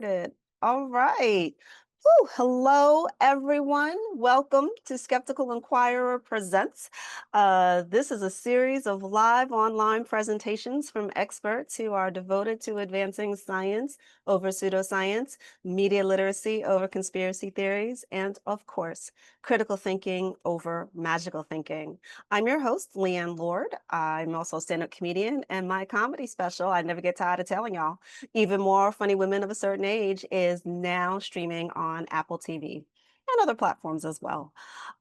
Good. All right. Whew, hello, everyone. Welcome to Skeptical Inquirer Presents. This is a series of live online presentations from experts who are devoted to advancing science over pseudoscience, media literacy over conspiracy theories, and, of course, critical thinking over magical thinking. I'm your host, Leanne Lord. I'm also a stand up comedian, and my comedy special, I never get tired of telling y'all even more Funny Women of a Certain Age is now streaming on Apple TV and other platforms as well.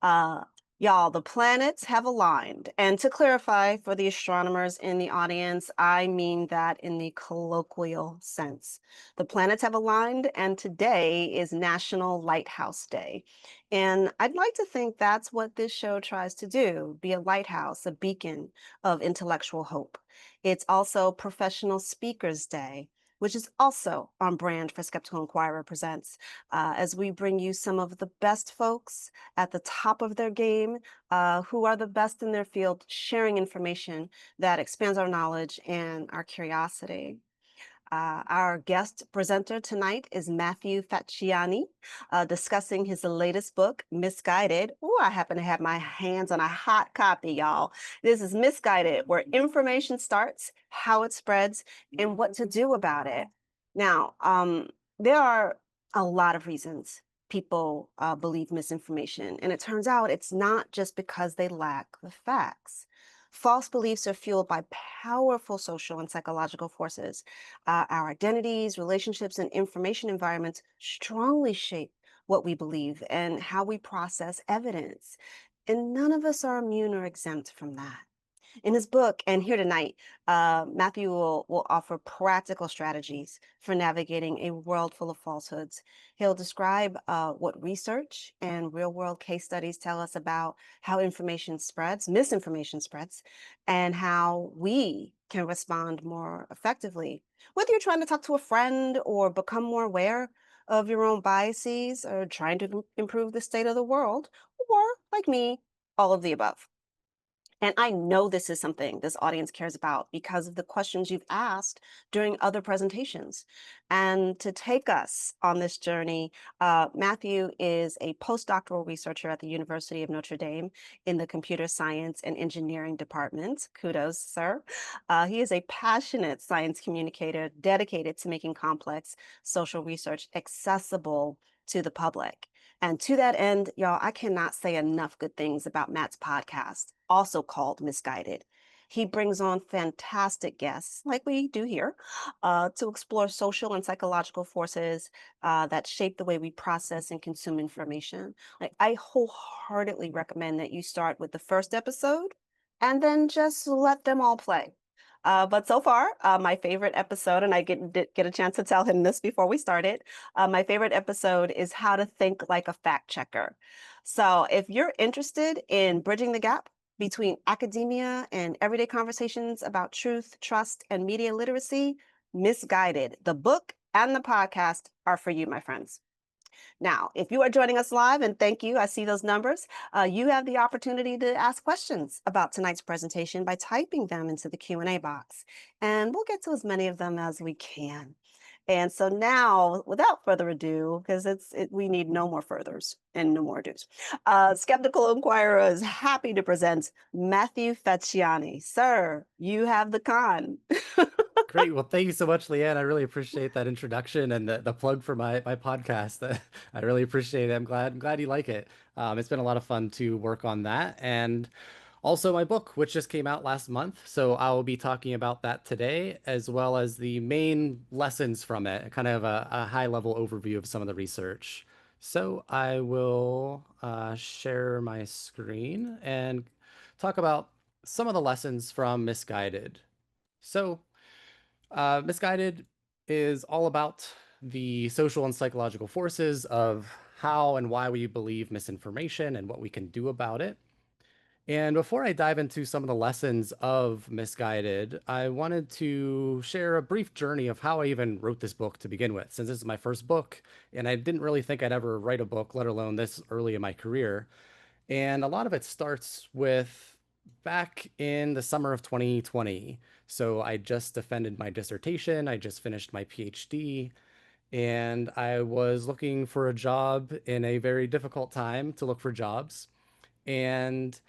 Uh, y'all, the planets have aligned. And to clarify for the astronomers in the audience, I mean that in the colloquial sense. The planets have aligned, and today is National Lighthouse Day. And I'd like to think that's what this show tries to do, be a lighthouse, a beacon of intellectual hope. It's also Professional Speakers Day, which is also on brand for Skeptical Inquirer Presents, as we bring you some of the best folks at the top of their game, who are the best in their field, sharing information that expands our knowledge and our curiosity. Our guest presenter tonight is Matthew Facciani, discussing his latest book, Misguided. Oh, I happen to have my hands on a hot copy, y'all. This is Misguided, where information starts, how it spreads, and what to do about it. Now, there are a lot of reasons people believe misinformation, and it turns out it's not just because they lack the facts. False beliefs are fueled by powerful social and psychological forces. Our identities, relationships, and information environments strongly shape what we believe and how we process evidence. And none of us are immune or exempt from that. In his book, and here tonight, Matthew will offer practical strategies for navigating a world full of falsehoods. He'll describe what research and real world case studies tell us about how information spreads, misinformation spreads, and how we can respond more effectively. Whether you're trying to talk to a friend or become more aware of your own biases or trying to improve the state of the world, or like me, all of the above. And I know this is something this audience cares about because of the questions you've asked during other presentations. And to take us on this journey, Matthew is a postdoctoral researcher at the University of Notre Dame in the Computer Science and Engineering Department. Kudos, sir. He is a passionate science communicator dedicated to making complex social research accessible to the public. And to that end, y'all, I cannot say enough good things about Matt's podcast, also called Misguided. He brings on fantastic guests, like we do here, to explore social and psychological forces that shape the way we process and consume information. Like, I wholeheartedly recommend that you start with the first episode and then just let them all play. But so far, my favorite episode, and I did get a chance to tell him this before we started. My favorite episode is How to Think Like a Fact Checker. So if you're interested in bridging the gap between academia and everyday conversations about truth, trust, and media literacy, Misguided, the book and the podcast are for you, my friends. Now, if you are joining us live, and thank you, I see those numbers, you have the opportunity to ask questions about tonight's presentation by typing them into the Q&A box, and we'll get to as many of them as we can. And so now, without further ado, because we need no more furthers and no more do's, Skeptical Inquirer is happy to present Matthew Facciani. Sir, you have the con. Great. Well, thank you so much, Leanne. I really appreciate that introduction and the plug for my podcast. I really appreciate it. I'm glad you like it. It's been a lot of fun to work on that. And also my book, which just came out last month. So I will be talking about that today, as well as the main lessons from it, kind of a high level overview of some of the research. So I will share my screen and talk about some of the lessons from Misguided. So Misguided is all about the social and psychological forces of how and why we believe misinformation and what we can do about it. And before I dive into some of the lessons of Misguided, I wanted to share a brief journey of how I even wrote this book to begin with, since this is my first book, and I didn't really think I'd ever write a book, let alone this early in my career. And a lot of it starts with back in the summer of 2020. So I just defended my dissertation, I just finished my PhD, and I was looking for a job in a very difficult time to look for jobs. And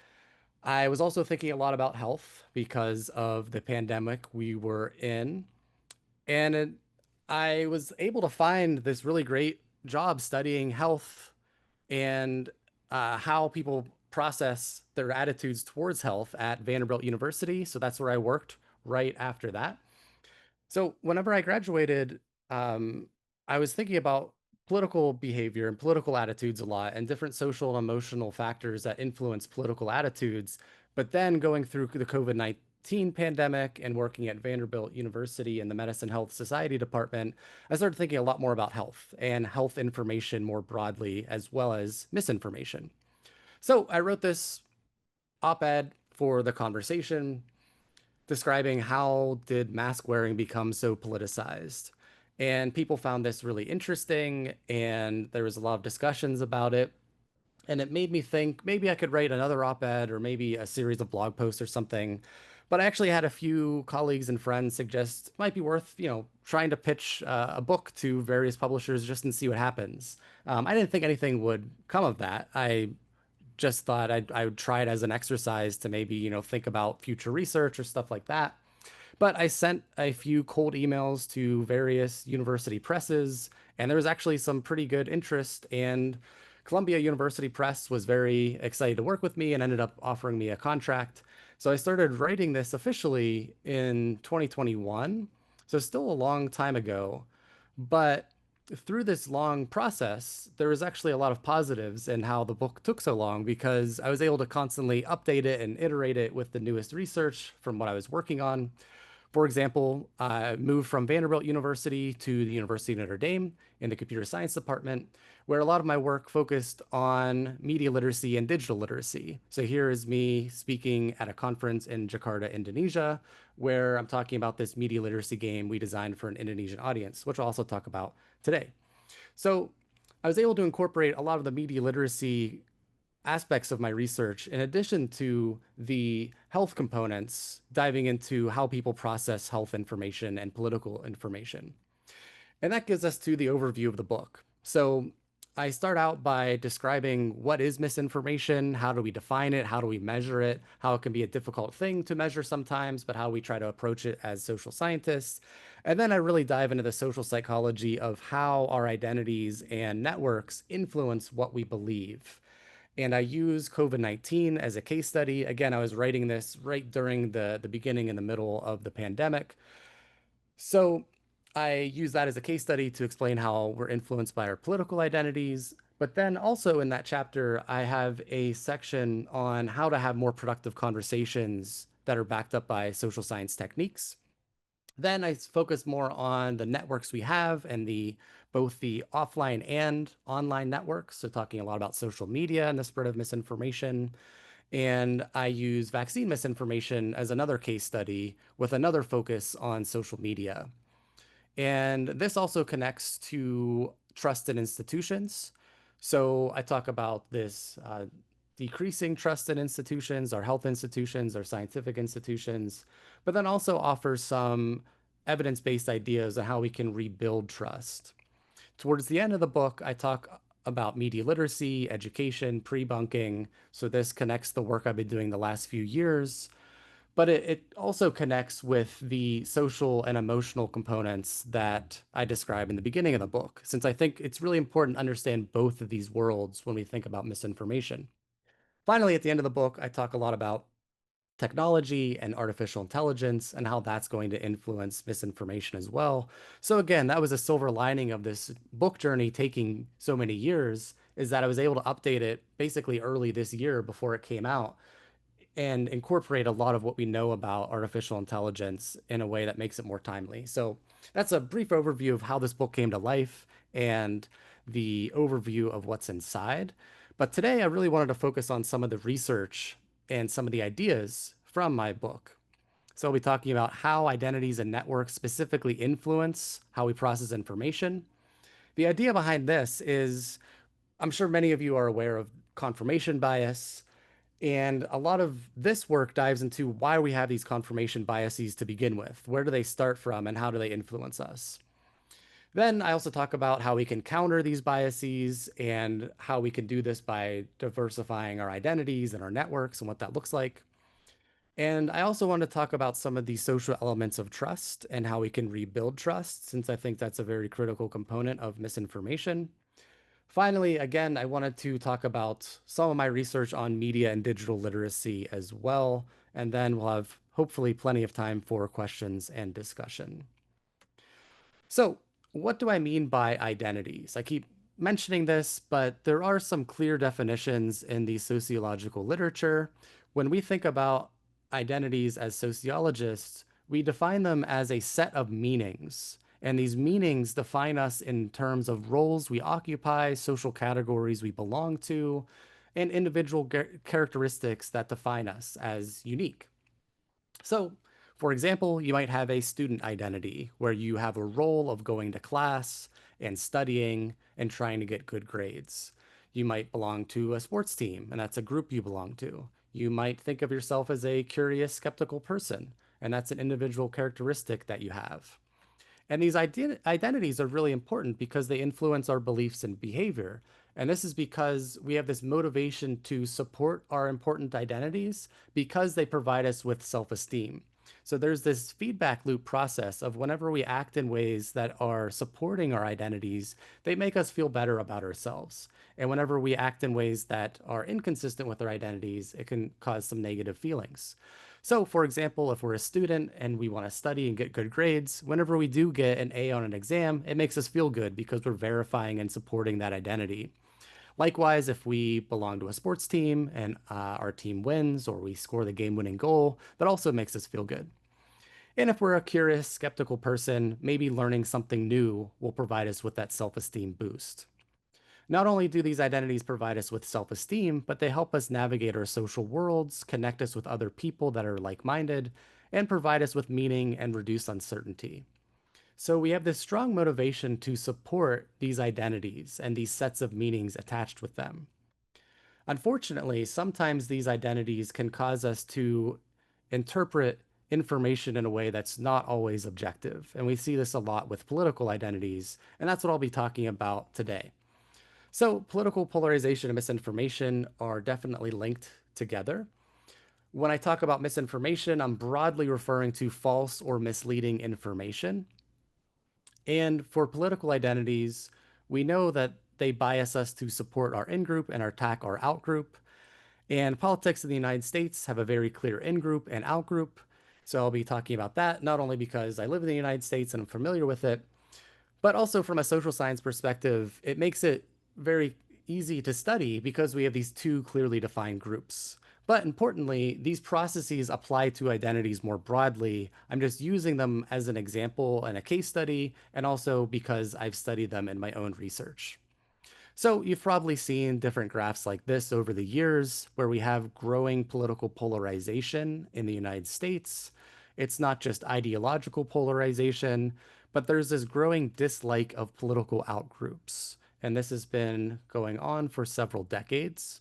I was also thinking a lot about health because of the pandemic we were in. And I was able to find this really great job studying health and how people process their attitudes towards health at Vanderbilt University. So that's where I worked right after that. So whenever I graduated, um, I was thinking about political behavior and political attitudes a lot and different social and emotional factors that influence political attitudes. But then going through the COVID-19 pandemic and working at Vanderbilt University in the Medicine Health Society department, I started thinking a lot more about health and health information more broadly, as well as misinformation. So I wrote this op-ed for the conversation describing how did mask wearing become so politicized. And people found this really interesting, and there was a lot of discussions about it. And it made me think maybe I could write another op-ed or maybe a series of blog posts or something. But I actually had a few colleagues and friends suggest it might be worth, trying to pitch a book to various publishers just and see what happens. I didn't think anything would come of that. I just thought I would try it as an exercise to maybe, think about future research or stuff like that. But I sent a few cold emails to various university presses, and there was actually some pretty good interest. And Columbia University Press was very excited to work with me and ended up offering me a contract. So I started writing this officially in 2021. So still a long time ago. But through this long process, there was actually a lot of positives in how the book took so long because I was able to constantly update it and iterate it with the newest research from what I was working on. For example, I moved from Vanderbilt University to the University of Notre Dame in the computer science department, where a lot of my work focused on media literacy and digital literacy. So here is me speaking at a conference in Jakarta, Indonesia, where I'm talking about this media literacy game we designed for an Indonesian audience, which I'll also talk about today. So I was able to incorporate a lot of the media literacy aspects of my research, in addition to the health components, diving into how people process health information and political information. And that gives us to the overview of the book. So I start out by describing what is misinformation, how do we define it, how do we measure it, how it can be a difficult thing to measure sometimes, but how we try to approach it as social scientists. And then I really dive into the social psychology of how our identities and networks influence what we believe. And I use COVID-19 as a case study. Again, I was writing this right during the beginning and the middle of the pandemic. So I use that as a case study to explain how we're influenced by our political identities. But then also in that chapter, I have a section on how to have more productive conversations that are backed up by social science techniques. Then I focus more on the networks we have and the both the offline and online networks. So talking a lot about social media and the spread of misinformation. And I use vaccine misinformation as another case study with another focus on social media. And this also connects to trust in institutions. So I talk about this decreasing trust in institutions, our health institutions, our scientific institutions, but then also offers some evidence-based ideas on how we can rebuild trust. Towards the end of the book, I talk about media literacy, education, prebunking. So this connects the work I've been doing the last few years, but it also connects with the social and emotional components that I describe in the beginning of the book, since I think it's really important to understand both of these worlds when we think about misinformation. Finally, at the end of the book, I talk a lot about technology and artificial intelligence and how that's going to influence misinformation as well. So again, that was a silver lining of this book journey taking so many years, is that I was able to update it basically early this year before it came out and incorporate a lot of what we know about artificial intelligence in a way that makes it more timely. So that's a brief overview of how this book came to life and the overview of what's inside. But today I really wanted to focus on some of the research and some of the ideas from my book. So I'll be talking about how identities and networks specifically influence how we process information. The idea behind this is I'm sure many of you are aware of confirmation bias. And a lot of this work dives into why we have these confirmation biases to begin with. Where do they start from and how do they influence us? Then I also talk about how we can counter these biases and how we can do this by diversifying our identities and our networks and what that looks like. And I also want to talk about some of the social elements of trust and how we can rebuild trust, since I think that's a very critical component of misinformation. Finally, again, I wanted to talk about some of my research on media and digital literacy as well. And then we'll have hopefully plenty of time for questions and discussion. So, what do I mean by identities? I keep mentioning this, but there are some clear definitions in the sociological literature. When we think about identities as sociologists, we define them as a set of meanings. And these meanings define us in terms of roles we occupy, social categories we belong to, and individual characteristics that define us as unique. So, for example, you might have a student identity where you have a role of going to class and studying and trying to get good grades. You might belong to a sports team, and that's a group you belong to. You might think of yourself as a curious, skeptical person, and that's an individual characteristic that you have. And these identities are really important because they influence our beliefs and behavior. And this is because we have this motivation to support our important identities because they provide us with self esteem. So there's this feedback loop process of whenever we act in ways that are supporting our identities, they make us feel better about ourselves. And whenever we act in ways that are inconsistent with our identities, it can cause some negative feelings. So, for example, if we're a student and we want to study and get good grades, whenever we do get an A on an exam, it makes us feel good because we're verifying and supporting that identity. Likewise, if we belong to a sports team and our team wins or we score the game winning goal, that also makes us feel good. And if we're a curious, skeptical person, maybe learning something new will provide us with that self esteem boost. Not only do these identities provide us with self esteem, but they help us navigate our social worlds, connect us with other people that are like minded, and provide us with meaning and reduce uncertainty. So we have this strong motivation to support these identities and these sets of meanings attached with them. Unfortunately, sometimes these identities can cause us to interpret information in a way that's not always objective. And we see this a lot with political identities, and that's what I'll be talking about today. So, political polarization and misinformation are definitely linked together. When I talk about misinformation, I'm broadly referring to false or misleading information. And for political identities, we know that they bias us to support our in group and attack our out group. And politics in the United States have a very clear in group and out group. So I'll be talking about that, not only because I live in the United States and I'm familiar with it, but also from a social science perspective, it makes it very easy to study because we have these two clearly defined groups. But importantly, these processes apply to identities more broadly. I'm just using them as an example and a case study, and also because I've studied them in my own research. So you've probably seen different graphs like this over the years where we have growing political polarization in the United States. It's not just ideological polarization, but there's this growing dislike of political outgroups. And this has been going on for several decades.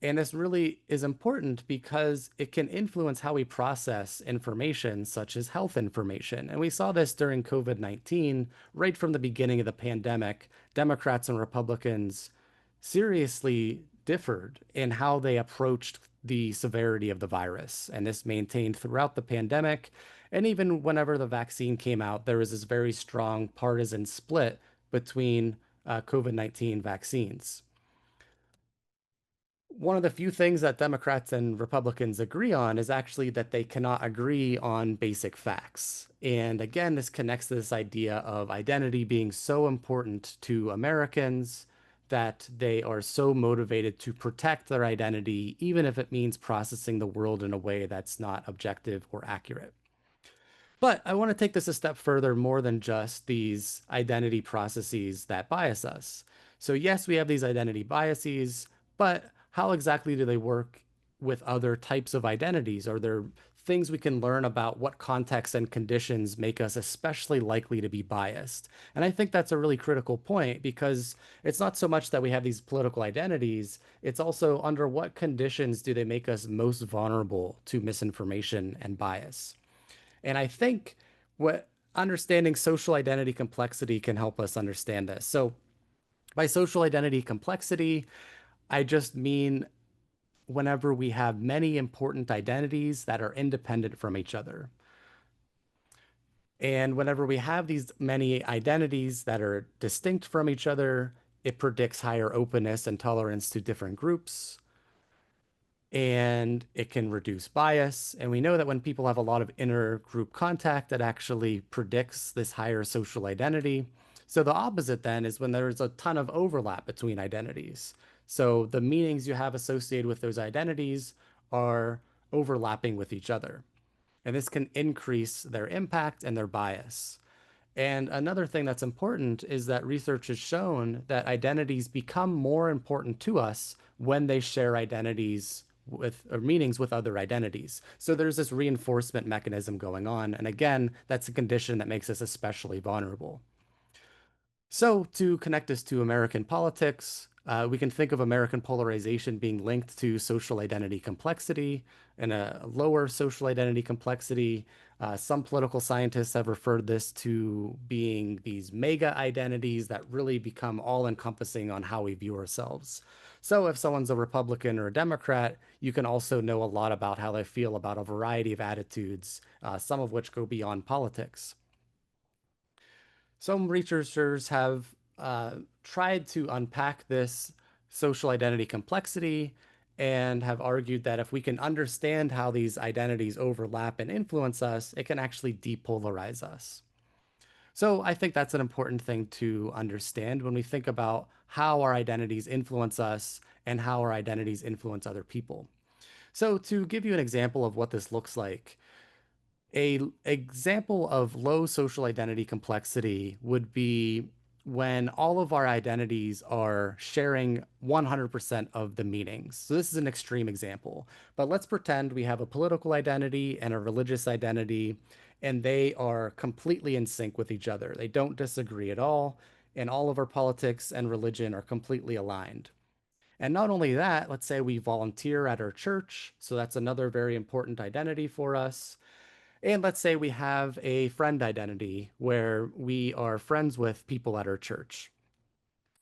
And this really is important because it can influence how we process information, such as health information. And we saw this during COVID-19, right from the beginning of the pandemic. Democrats and Republicans seriously differed in how they approached the severity of the virus. And this maintained throughout the pandemic. And even whenever the vaccine came out, there was this very strong partisan split between COVID-19 vaccines. One of the few things that Democrats and Republicans agree on is actually that they cannot agree on basic facts. And again, this connects to this idea of identity being so important to Americans that they are so motivated to protect their identity, even if it means processing the world in a way that's not objective or accurate. But I want to take this a step further, more than just these identity processes that bias us. So, yes, we have these identity biases, but how exactly do they work with other types of identities? Are there things we can learn about what contexts and conditions make us especially likely to be biased? And I think that's a really critical point because it's not so much that we have these political identities, it's also under what conditions do they make us most vulnerable to misinformation and bias. And I think what understanding social identity complexity can help us understand this. So, by social identity complexity, I just mean whenever we have many important identities that are independent from each other. And whenever we have these many identities that are distinct from each other, it predicts higher openness and tolerance to different groups, and it can reduce bias. And we know that when people have a lot of inner group contact, that actually predicts this higher social identity. So the opposite then is when there's a ton of overlap between identities. So the meanings you have associated with those identities are overlapping with each other. And this can increase their impact and their bias. And another thing that's important is that research has shown that identities become more important to us when they share identities with or meanings with other identities. So there's this reinforcement mechanism going on. And again, that's a condition that makes us especially vulnerable. So, to connect us to American politics, we can think of American polarization being linked to social identity complexity and a lower social identity complexity. Some political scientists have referred this to being these mega identities that really become all encompassing on how we view ourselves. So, if someone's a Republican or a Democrat, you can also know a lot about how they feel about a variety of attitudes, some of which go beyond politics. Some researchers have tried to unpack this social identity complexity and have argued that if we can understand how these identities overlap and influence us, it can actually depolarize us. So I think that's an important thing to understand when we think about how our identities influence us and how our identities influence other people. So to give you an example of what this looks like, a example of low social identity complexity would be when all of our identities are sharing 100% of the meanings. So this is an extreme example, but let's pretend we have a political identity and a religious identity, and they are completely in sync with each other. They don't disagree at all, and all of our politics and religion are completely aligned. And not only that, let's say we volunteer at our church. So that's another very important identity for us. And let's say we have a friend identity where we are friends with people at our church.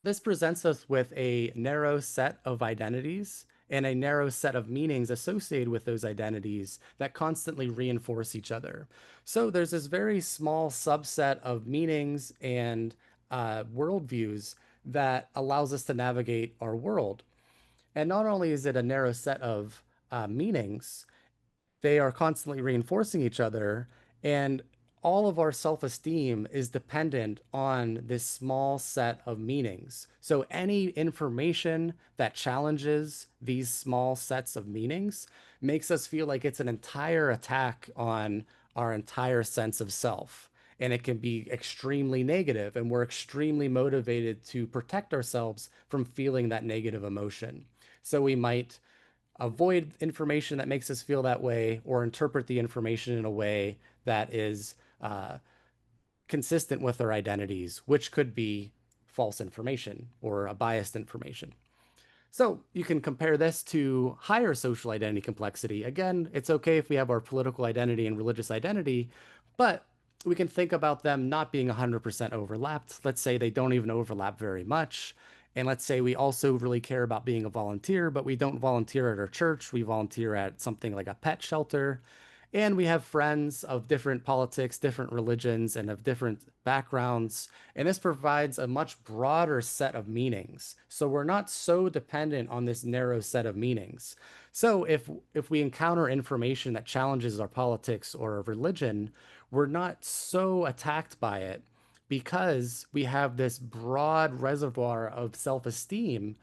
This presents us with a narrow set of identities and a narrow set of meanings associated with those identities that constantly reinforce each other. So there's this very small subset of meanings and worldviews that allows us to navigate our world. And not only is it a narrow set of meanings, they are constantly reinforcing each other, and all of our self-esteem is dependent on this small set of meanings. So any information that challenges these small sets of meanings makes us feel like it's an entire attack on our entire sense of self. And it can be extremely negative, and we're extremely motivated to protect ourselves from feeling that negative emotion. So we might avoid information that makes us feel that way or interpret the information in a way that is consistent with our identities, which could be false information or a biased information. So you can compare this to higher social identity complexity. Again, it's okay if we have our political identity and religious identity, but we can think about them not being 100% overlapped. Let's say they don't even overlap very much. And let's say we also really care about being a volunteer, but we don't volunteer at our church. We volunteer at something like a pet shelter. And we have friends of different politics, different religions, and of different backgrounds. And this provides a much broader set of meanings. So we're not so dependent on this narrow set of meanings. So if we encounter information that challenges our politics or our religion, we're not so attacked by it because we have this broad reservoir of self-esteem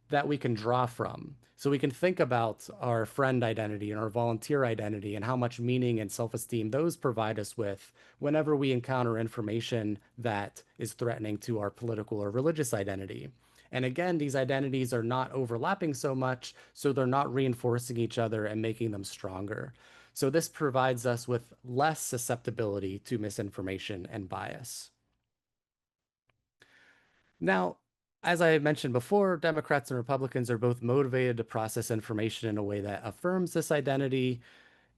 that we can draw from. So we can think about our friend identity and our volunteer identity and how much meaning and self-esteem those provide us with whenever we encounter information that is threatening to our political or religious identity. And again, these identities are not overlapping so much, so they're not reinforcing each other and making them stronger. So this provides us with less susceptibility to misinformation and bias. Now, as I mentioned before, Democrats and Republicans are both motivated to process information in a way that affirms this identity.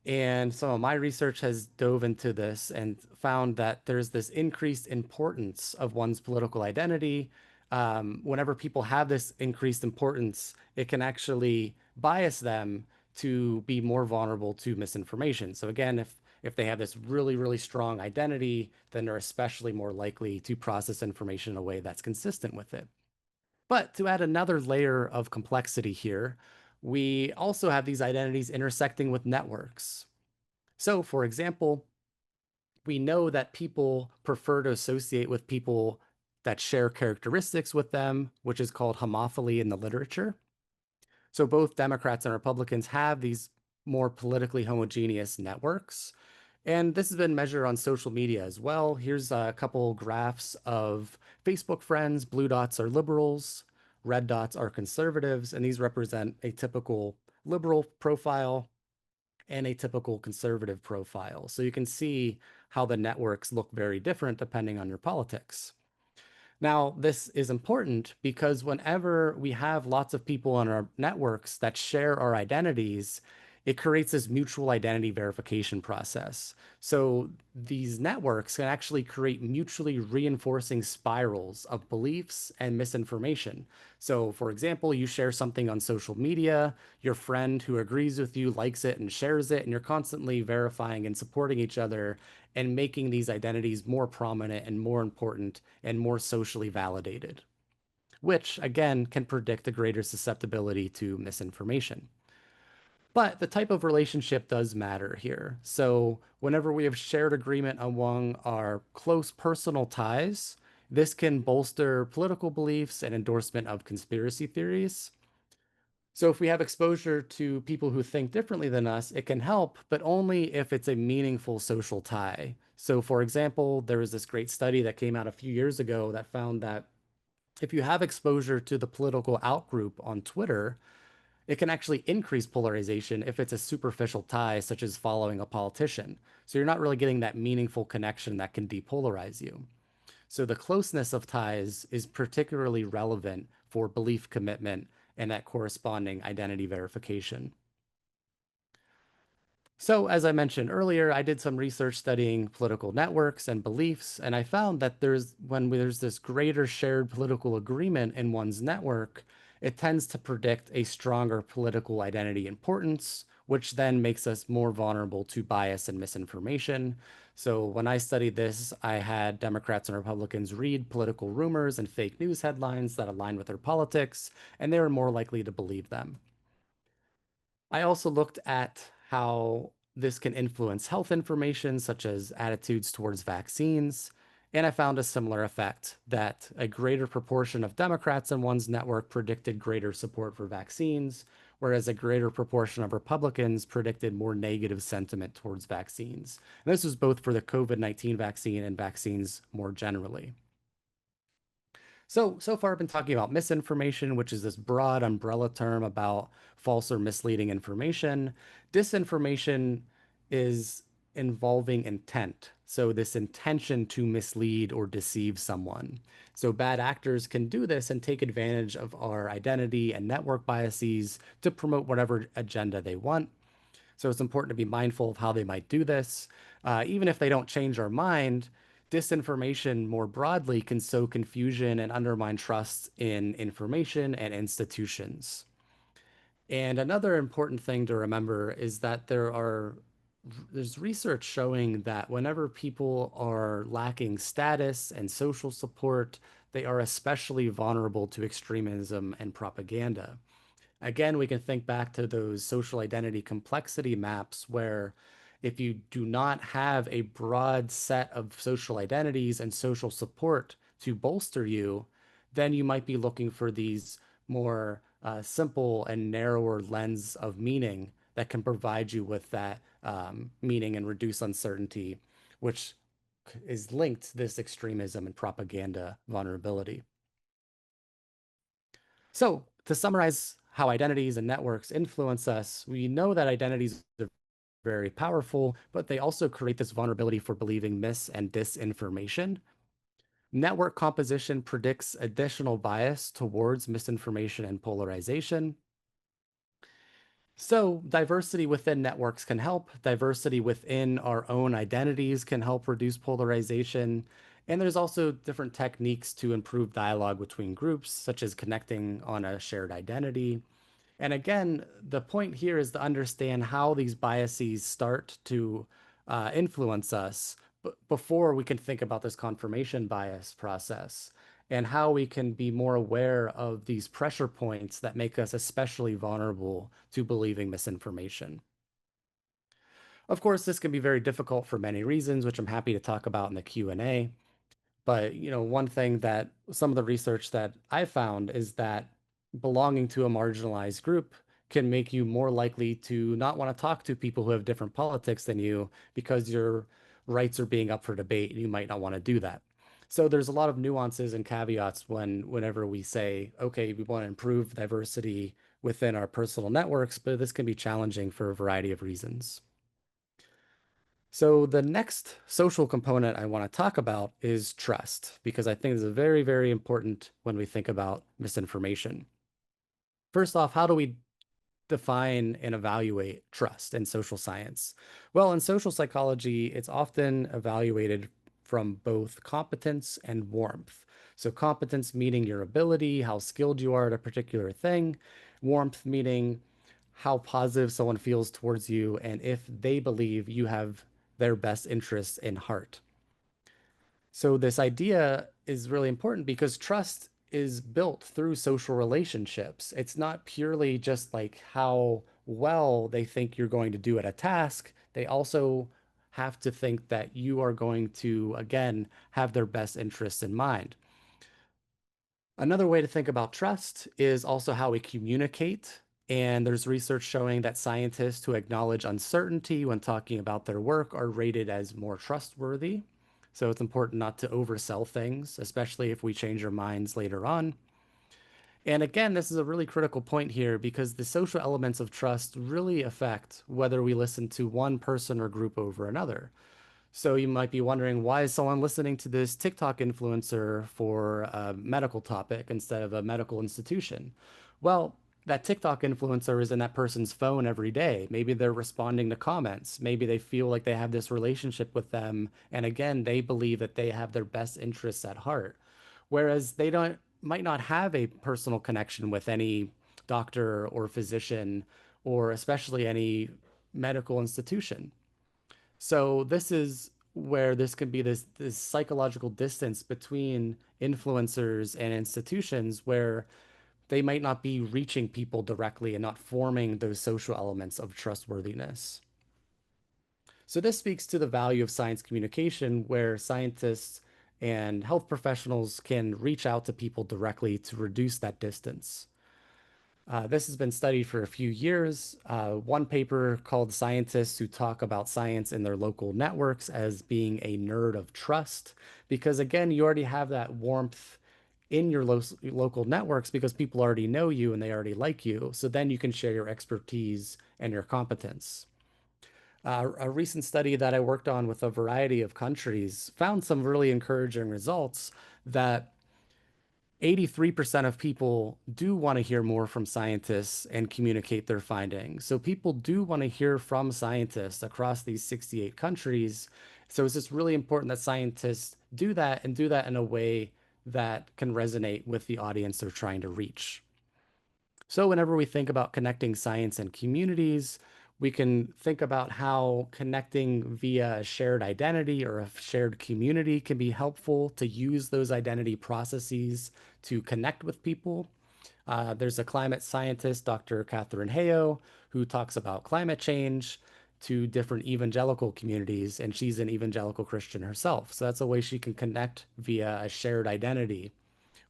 And some of my research has dove into this and found that there's this increased importance of one's political identity. Whenever people have this increased importance, it can actually bias them to be more vulnerable to misinformation. So again, if they have this really, really strong identity, then they're especially more likely to process information in a way that's consistent with it. But to add another layer of complexity here, we also have these identities intersecting with networks. So, for example, we know that people prefer to associate with people that share characteristics with them, which is called homophily in the literature. So, both Democrats and Republicans have these more politically homogeneous networks. And this has been measured on social media as well. Here's a couple graphs of Facebook friends. Blue dots are liberals, red dots are conservatives, and these represent a typical liberal profile and a typical conservative profile. So you can see how the networks look very different depending on your politics. Now, this is important because whenever we have lots of people on our networks that share our identities, it creates this mutual identity verification process. So these networks can actually create mutually reinforcing spirals of beliefs and misinformation. So, for example, you share something on social media, your friend who agrees with you likes it and shares it, and you're constantly verifying and supporting each other and making these identities more prominent and more important and more socially validated, which again can predict a greater susceptibility to misinformation. But the type of relationship does matter here. So, whenever we have shared agreement among our close personal ties, this can bolster political beliefs and endorsement of conspiracy theories. So if we have exposure to people who think differently than us, it can help, but only if it's a meaningful social tie. So for example, there was this great study that came out a few years ago that found that if you have exposure to the political outgroup on Twitter, it can actually increase polarization if it's a superficial tie, such as following a politician. So you're not really getting that meaningful connection that can depolarize you. So the closeness of ties is particularly relevant for belief commitment and that corresponding identity verification. So, as I mentioned earlier, I did some research studying political networks and beliefs, and I found that when there's this greater shared political agreement in one's network, it tends to predict a stronger political identity importance, which then makes us more vulnerable to bias and misinformation. So, when I studied this, I had Democrats and Republicans read political rumors and fake news headlines that aligned with their politics, and they were more likely to believe them. I also looked at how this can influence health information, such as attitudes towards vaccines. And I found a similar effect that a greater proportion of Democrats in one's network predicted greater support for vaccines, whereas a greater proportion of Republicans predicted more negative sentiment towards vaccines. And this was both for the COVID-19 vaccine and vaccines more generally. So far I've been talking about misinformation, which is this broad umbrella term about false or misleading information. Disinformation is involving intent. So this intention to mislead or deceive someone. So bad actors can do this and take advantage of our identity and network biases to promote whatever agenda they want. So it's important to be mindful of how they might do this. Even if they don't change our mind, disinformation more broadly can sow confusion and undermine trust in information and institutions. And another important thing to remember is that there's research showing that whenever people are lacking status and social support, they are especially vulnerable to extremism and propaganda. Again, we can think back to those social identity complexity maps where if you do not have a broad set of social identities and social support to bolster you, then you might be looking for these more simple and narrower lens of meaning that can provide you with that meaning and reduce uncertainty, which is linked to this extremism and propaganda vulnerability. So, to summarize how identities and networks influence us, we know that identities are very powerful, but they also create this vulnerability for believing mis and disinformation. Network composition predicts additional bias towards misinformation and polarization. So, diversity within networks can help. Diversity within our own identities can help reduce polarization. And there's also different techniques to improve dialogue between groups, such as connecting on a shared identity. And again, the point here is to understand how these biases start to influence us before we can think about this confirmation bias process and how we can be more aware of these pressure points that make us especially vulnerable to believing misinformation. Of course, this can be very difficult for many reasons, which I'm happy to talk about in the Q&A. But, one thing that some of the research that I found is that belonging to a marginalized group can make you more likely to not want to talk to people who have different politics than you because your rights are being up for debate and you might not want to do that. So there's a lot of nuances and caveats whenever we say, okay, we want to improve diversity within our personal networks, but this can be challenging for a variety of reasons. So the next social component I want to talk about is trust, because I think this is very, very important when we think about misinformation. First off, how do we define and evaluate trust in social science? Well, in social psychology, it's often evaluated from both competence and warmth. So competence meaning your ability, how skilled you are at a particular thing, warmth meaning how positive someone feels towards you and if they believe you have their best interests in heart. So this idea is really important because trust is built through social relationships. It's not purely just like how well they think you're going to do at a task. They also have to think that you are going to, again, have their best interests in mind. Another way to think about trust is also how we communicate. And there's research showing that scientists who acknowledge uncertainty when talking about their work are rated as more trustworthy. So it's important not to oversell things, especially if we change our minds later on. And again, this is a really critical point here because the social elements of trust really affect whether we listen to one person or group over another. So you might be wondering, why is someone listening to this TikTok influencer for a medical topic instead of a medical institution? Well, that TikTok influencer is in that person's phone every day. Maybe they're responding to comments. Maybe they feel like they have this relationship with them. And again, they believe that they have their best interests at heart. Whereas they don't might not have a personal connection with any doctor or physician or especially any medical institution. So this is where this can be this psychological distance between influencers and institutions where they might not be reaching people directly and not forming those social elements of trustworthiness. So this speaks to the value of science communication where scientists and health professionals can reach out to people directly to reduce that distance. This has been studied for a few years. One paper called Scientists Who Talk About Science in Their Local Networks as being a nerd of trust, because again, you already have that warmth in your local networks because people already know you and they already like you. So then you can share your expertise and your competence. A recent study that I worked on with a variety of countries found some really encouraging results that 83% of people do want to hear more from scientists and communicate their findings. So people do want to hear from scientists across these 68 countries. So it's just really important that scientists do that and do that in a way that can resonate with the audience they're trying to reach. So whenever we think about connecting science and communities, we can think about how connecting via a shared identity or a shared community can be helpful to use those identity processes to connect with people. There's a climate scientist, Dr. Catherine Heo, who talks about climate change to different evangelical communities, and she's an evangelical Christian herself. So that's a way she can connect via a shared identity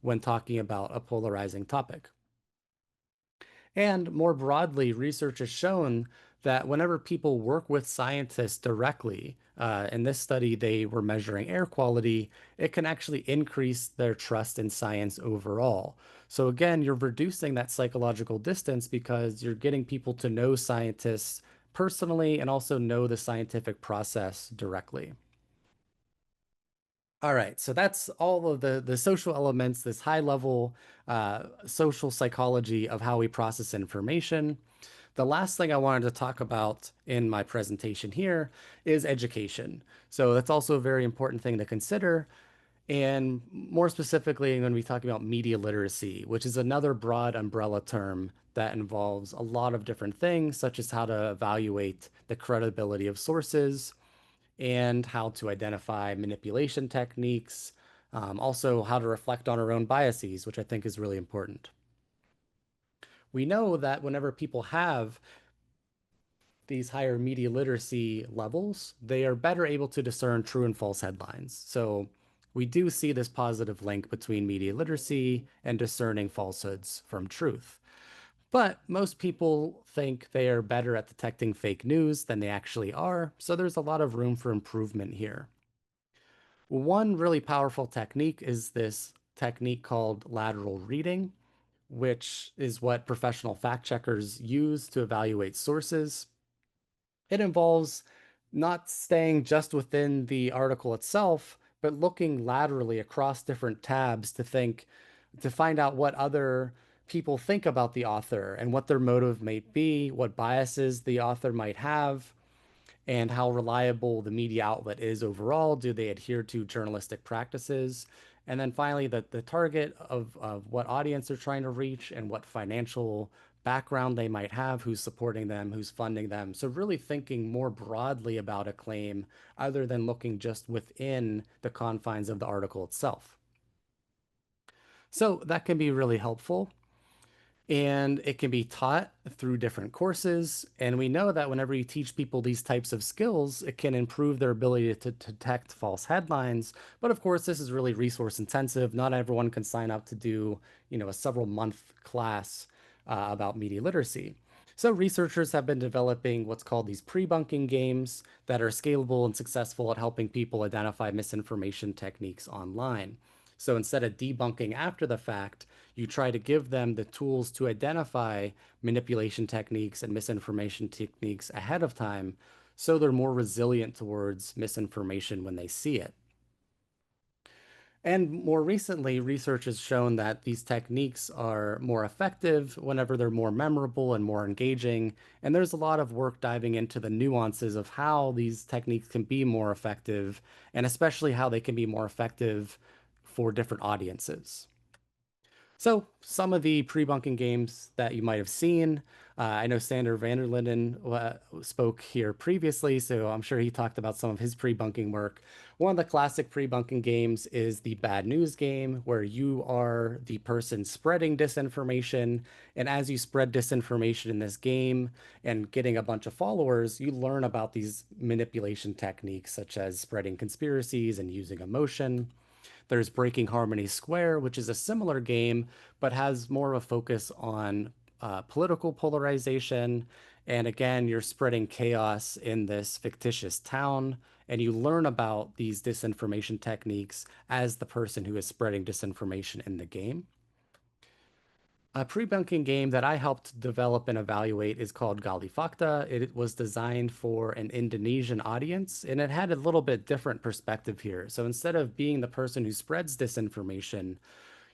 when talking about a polarizing topic. And more broadly, research has shown that whenever people work with scientists directly, in this study, they were measuring air quality, it can actually increase their trust in science overall. So again, you're reducing that psychological distance because you're getting people to know scientists personally and also know the scientific process directly. All right, so that's all of the social elements, this high level social psychology of how we process information. The last thing I wanted to talk about in my presentation here is education. So that's also a very important thing to consider. And more specifically, I'm going to be talking about media literacy, which is another broad umbrella term that involves a lot of different things, such as how to evaluate the credibility of sources and how to identify manipulation techniques, also how to reflect on our own biases, which I think is really important. We know that whenever people have these higher media literacy levels, they are better able to discern true and false headlines. So we do see this positive link between media literacy and discerning falsehoods from truth. But most people think they are better at detecting fake news than they actually are, so there's a lot of room for improvement here. One really powerful technique is this technique called lateral reading, which is what professional fact checkers use to evaluate sources. It involves not staying just within the article itself, but looking laterally across different tabs to find out what other people think about the author and what their motive might be, what biases the author might have, and how reliable the media outlet is overall. Do they adhere to journalistic practices? And then finally, the target of what audience they're trying to reach and what financial background they might have, who's supporting them, who's funding them. So, really thinking more broadly about a claim other than looking just within the confines of the article itself. So, that can be really helpful and it can be taught through different courses. And we know that whenever you teach people these types of skills, it can improve their ability to detect false headlines. But of course, this is really resource intensive. Not everyone can sign up to do, a several month class about media literacy. So researchers have been developing what's called these prebunking games that are scalable and successful at helping people identify misinformation techniques online. So instead of debunking after the fact, you try to give them the tools to identify manipulation techniques and misinformation techniques ahead of time so they're more resilient towards misinformation when they see it. And more recently, research has shown that these techniques are more effective whenever they're more memorable and more engaging. And there's a lot of work diving into the nuances of how these techniques can be more effective, and especially how they can be more effective for different audiences. So, some of the pre-bunking games that you might have seen, I know Sander Vanderlinden spoke here previously, so I'm sure he talked about some of his pre-bunking work. One of the classic pre-bunking games is the bad news game, where you are the person spreading disinformation. And as you spread disinformation in this game and getting a bunch of followers, you learn about these manipulation techniques, such as spreading conspiracies and using emotion. There's Breaking Harmony Square, which is a similar game, but has more of a focus on political polarization. And again, you're spreading chaos in this fictitious town, and you learn about these disinformation techniques as the person who is spreading disinformation in the game. A pre-bunking game that I helped develop and evaluate is called Galifacta. It was designed for an Indonesian audience, and it had a little bit different perspective here. So instead of being the person who spreads disinformation,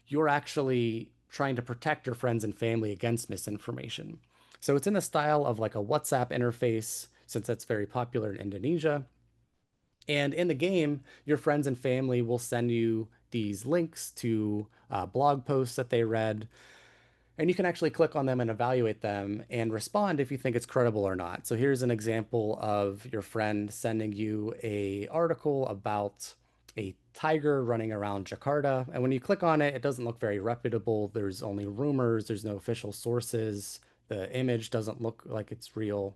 you're actually trying to protect your friends and family against misinformation. So it's in the style of like a WhatsApp interface, since that's very popular in Indonesia. And in the game, your friends and family will send you these links to blog posts that they read, and you can actually click on them and evaluate them and respond if you think it's credible or not. So here's an example of your friend sending you a article about a tiger running around Jakarta. And when you click on it, it doesn't look very reputable. There's only rumors, there's no official sources. The image doesn't look like it's real.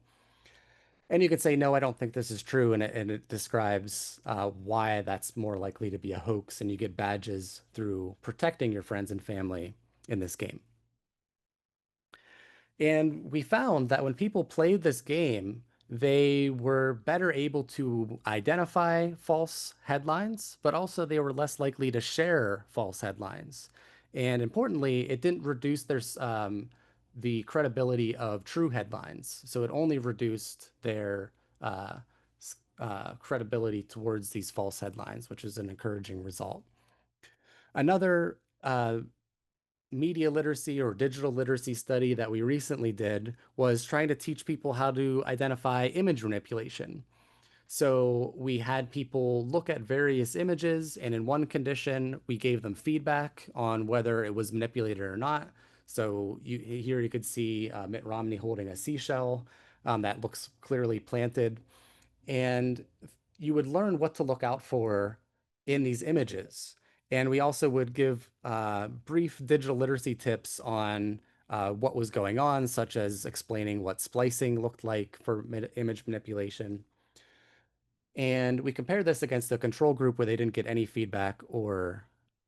And you could say, no, I don't think this is true. And it describes why that's more likely to be a hoax. And you get badges through protecting your friends and family in this game. And we found that when people played this game, they were better able to identify false headlines, but also they were less likely to share false headlines. And importantly, it didn't reduce the credibility of true headlines. So it only reduced their uh, credibility towards these false headlines, which is an encouraging result. Another media literacy or digital literacy study that we recently did was trying to teach people how to identify image manipulation. So we had people look at various images, and in one condition, we gave them feedback on whether it was manipulated or not. So here you could see Mitt Romney holding a seashell that looks clearly planted, and you would learn what to look out for in these images. And we also would give brief digital literacy tips on what was going on, such as explaining what splicing looked like for image manipulation. And we compared this against a control group where they didn't get any feedback or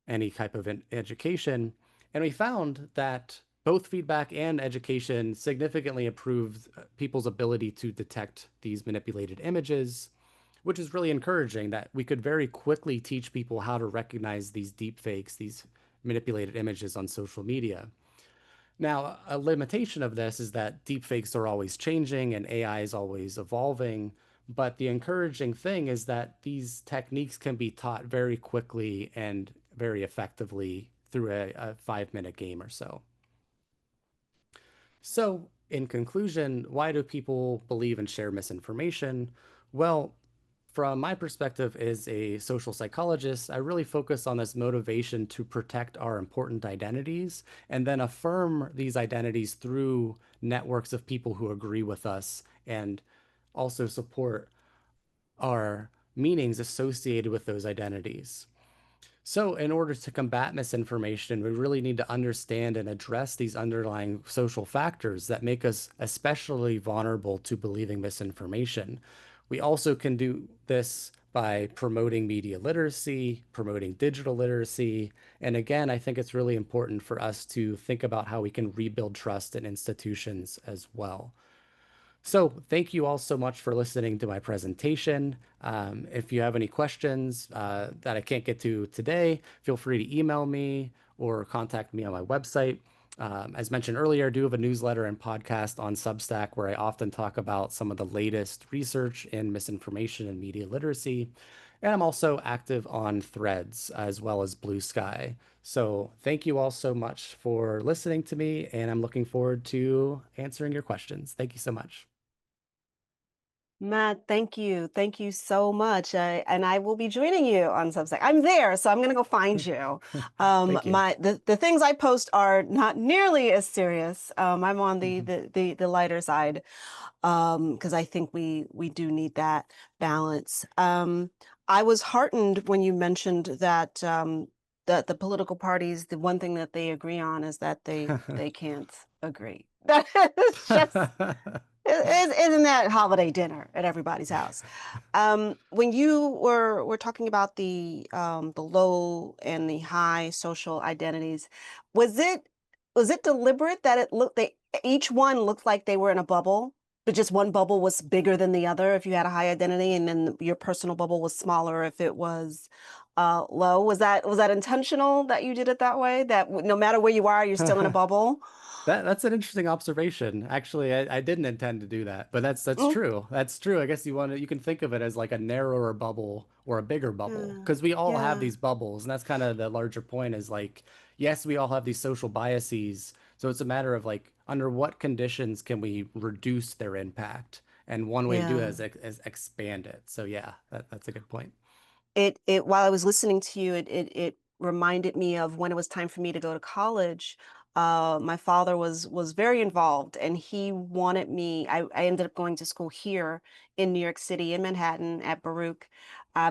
any type of education. And we found that both feedback and education significantly improved people's ability to detect these manipulated images, which is really encouraging that we could very quickly teach people how to recognize these deep fakes, these manipulated images on social media. Now, a limitation of this is that deepfakes are always changing and AI is always evolving. But the encouraging thing is that these techniques can be taught very quickly and very effectively through a 5 minute game or so. So, in conclusion, why do people believe and share misinformation? Well, from my perspective as a social psychologist, I really focus on this motivation to protect our important identities and then affirm these identities through networks of people who agree with us and also support our meanings associated with those identities. So, in order to combat misinformation, we really need to understand and address these underlying social factors that make us especially vulnerable to believing misinformation. We also can do this by promoting media literacy, promoting digital literacy. And again, I think it's really important for us to think about how we can rebuild trust in institutions as well. So thank you all so much for listening to my presentation. If you have any questions that I can't get to today, feel free to email me or contact me on my website. As mentioned earlier, I do have a newsletter and podcast on Substack where I often talk about some of the latest research in misinformation and media literacy. And I'm also active on Threads as well as Blue Sky. So thank you all so much for listening to me, and I'm looking forward to answering your questions. Thank you so much. Matt, thank you. Thank you so much. And I will be joining you on Substack. I'm there, so I'm gonna go find you. Thank you. The things I post are not nearly as serious. I'm on Mhm. the lighter side, because I think we do need that balance. I was heartened when you mentioned that that the political parties, the one thing that they agree on is that they can't agree. That is just isn't that holiday dinner at everybody's house? When you were talking about the low and the high social identities, was it was it deliberate that it looked they each one looked like they were in a bubble, but just one bubble was bigger than the other if you had a high identity, and then your personal bubble was smaller if it was low? Was that intentional that you did it that way? That no matter where you are, you're still in a bubble? That's an interesting observation. Actually, I didn't intend to do that, but that's Mm, true. That's true. I guess you can think of it as like a narrower bubble or a bigger bubble yeah. because we all have Yeah. these bubbles, and that's kind of the larger point is like, yes, we all have these social biases. So it's a matter of like under what conditions can we reduce their impact? And one way to do that Yeah. is expand it. So yeah, that's a good point. It while I was listening to you, it reminded me of when it was time for me to go to college. My father was very involved, and he wanted me. I ended up going to school here in New York City, in Manhattan, at Baruch,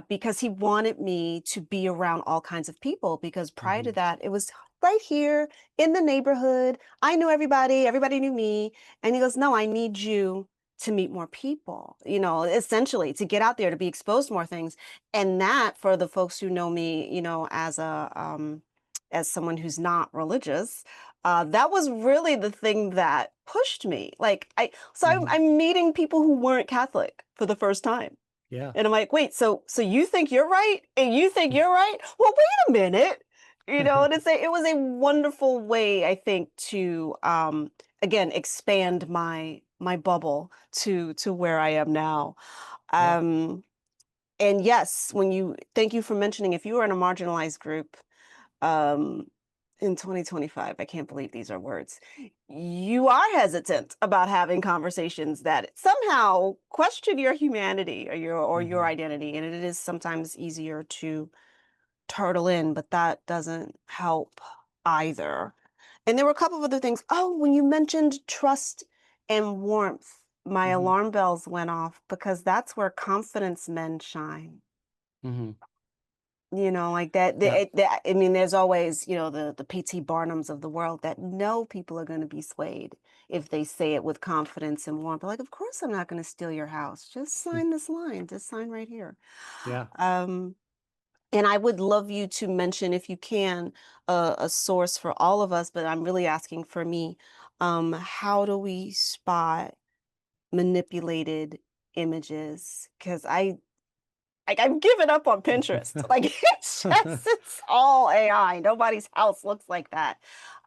because he wanted me to be around all kinds of people. Because prior to Hmm. that, it was right here in the neighborhood. I knew everybody. Everybody knew me, and he goes, "No, I need you to meet more people. You know, essentially to get out there to be exposed to more things." And that, for the folks who know me, you know, as someone who's not religious, that was really the thing that pushed me. Like Hmm. I'm meeting people who weren't Catholic for the first time. Yeah. And I'm like, wait, so you think you're right? And you think you're right? Well, wait a minute. You know, and it was a wonderful way, I think, to again expand my bubble to where I am now. Yeah. Um and yes, when you thank you for mentioning if you are in a marginalized group, um, in 2025, I can't believe these are words. You are hesitant about having conversations that somehow question your humanity or your Hmm. identity, and it is sometimes easier to turtle in, but that doesn't help either. And there were a couple of other things. Oh, when you mentioned trust and warmth, my Hmm. alarm bells went off because that's where confidence men shine. Hmm. Like that, Yeah. I mean, there's always, the PT Barnums of the world that know people are going to be swayed if they say it with confidence and warmth. Like, of course, I'm not going to steal your house. Just sign this line. Just sign right here. Yeah. Um, and I would love you to mention, if you can, a source for all of us, but I'm really asking for me. How do we spot manipulated images? Because I've given up on Pinterest. Like it's all AI. Nobody's house looks like that.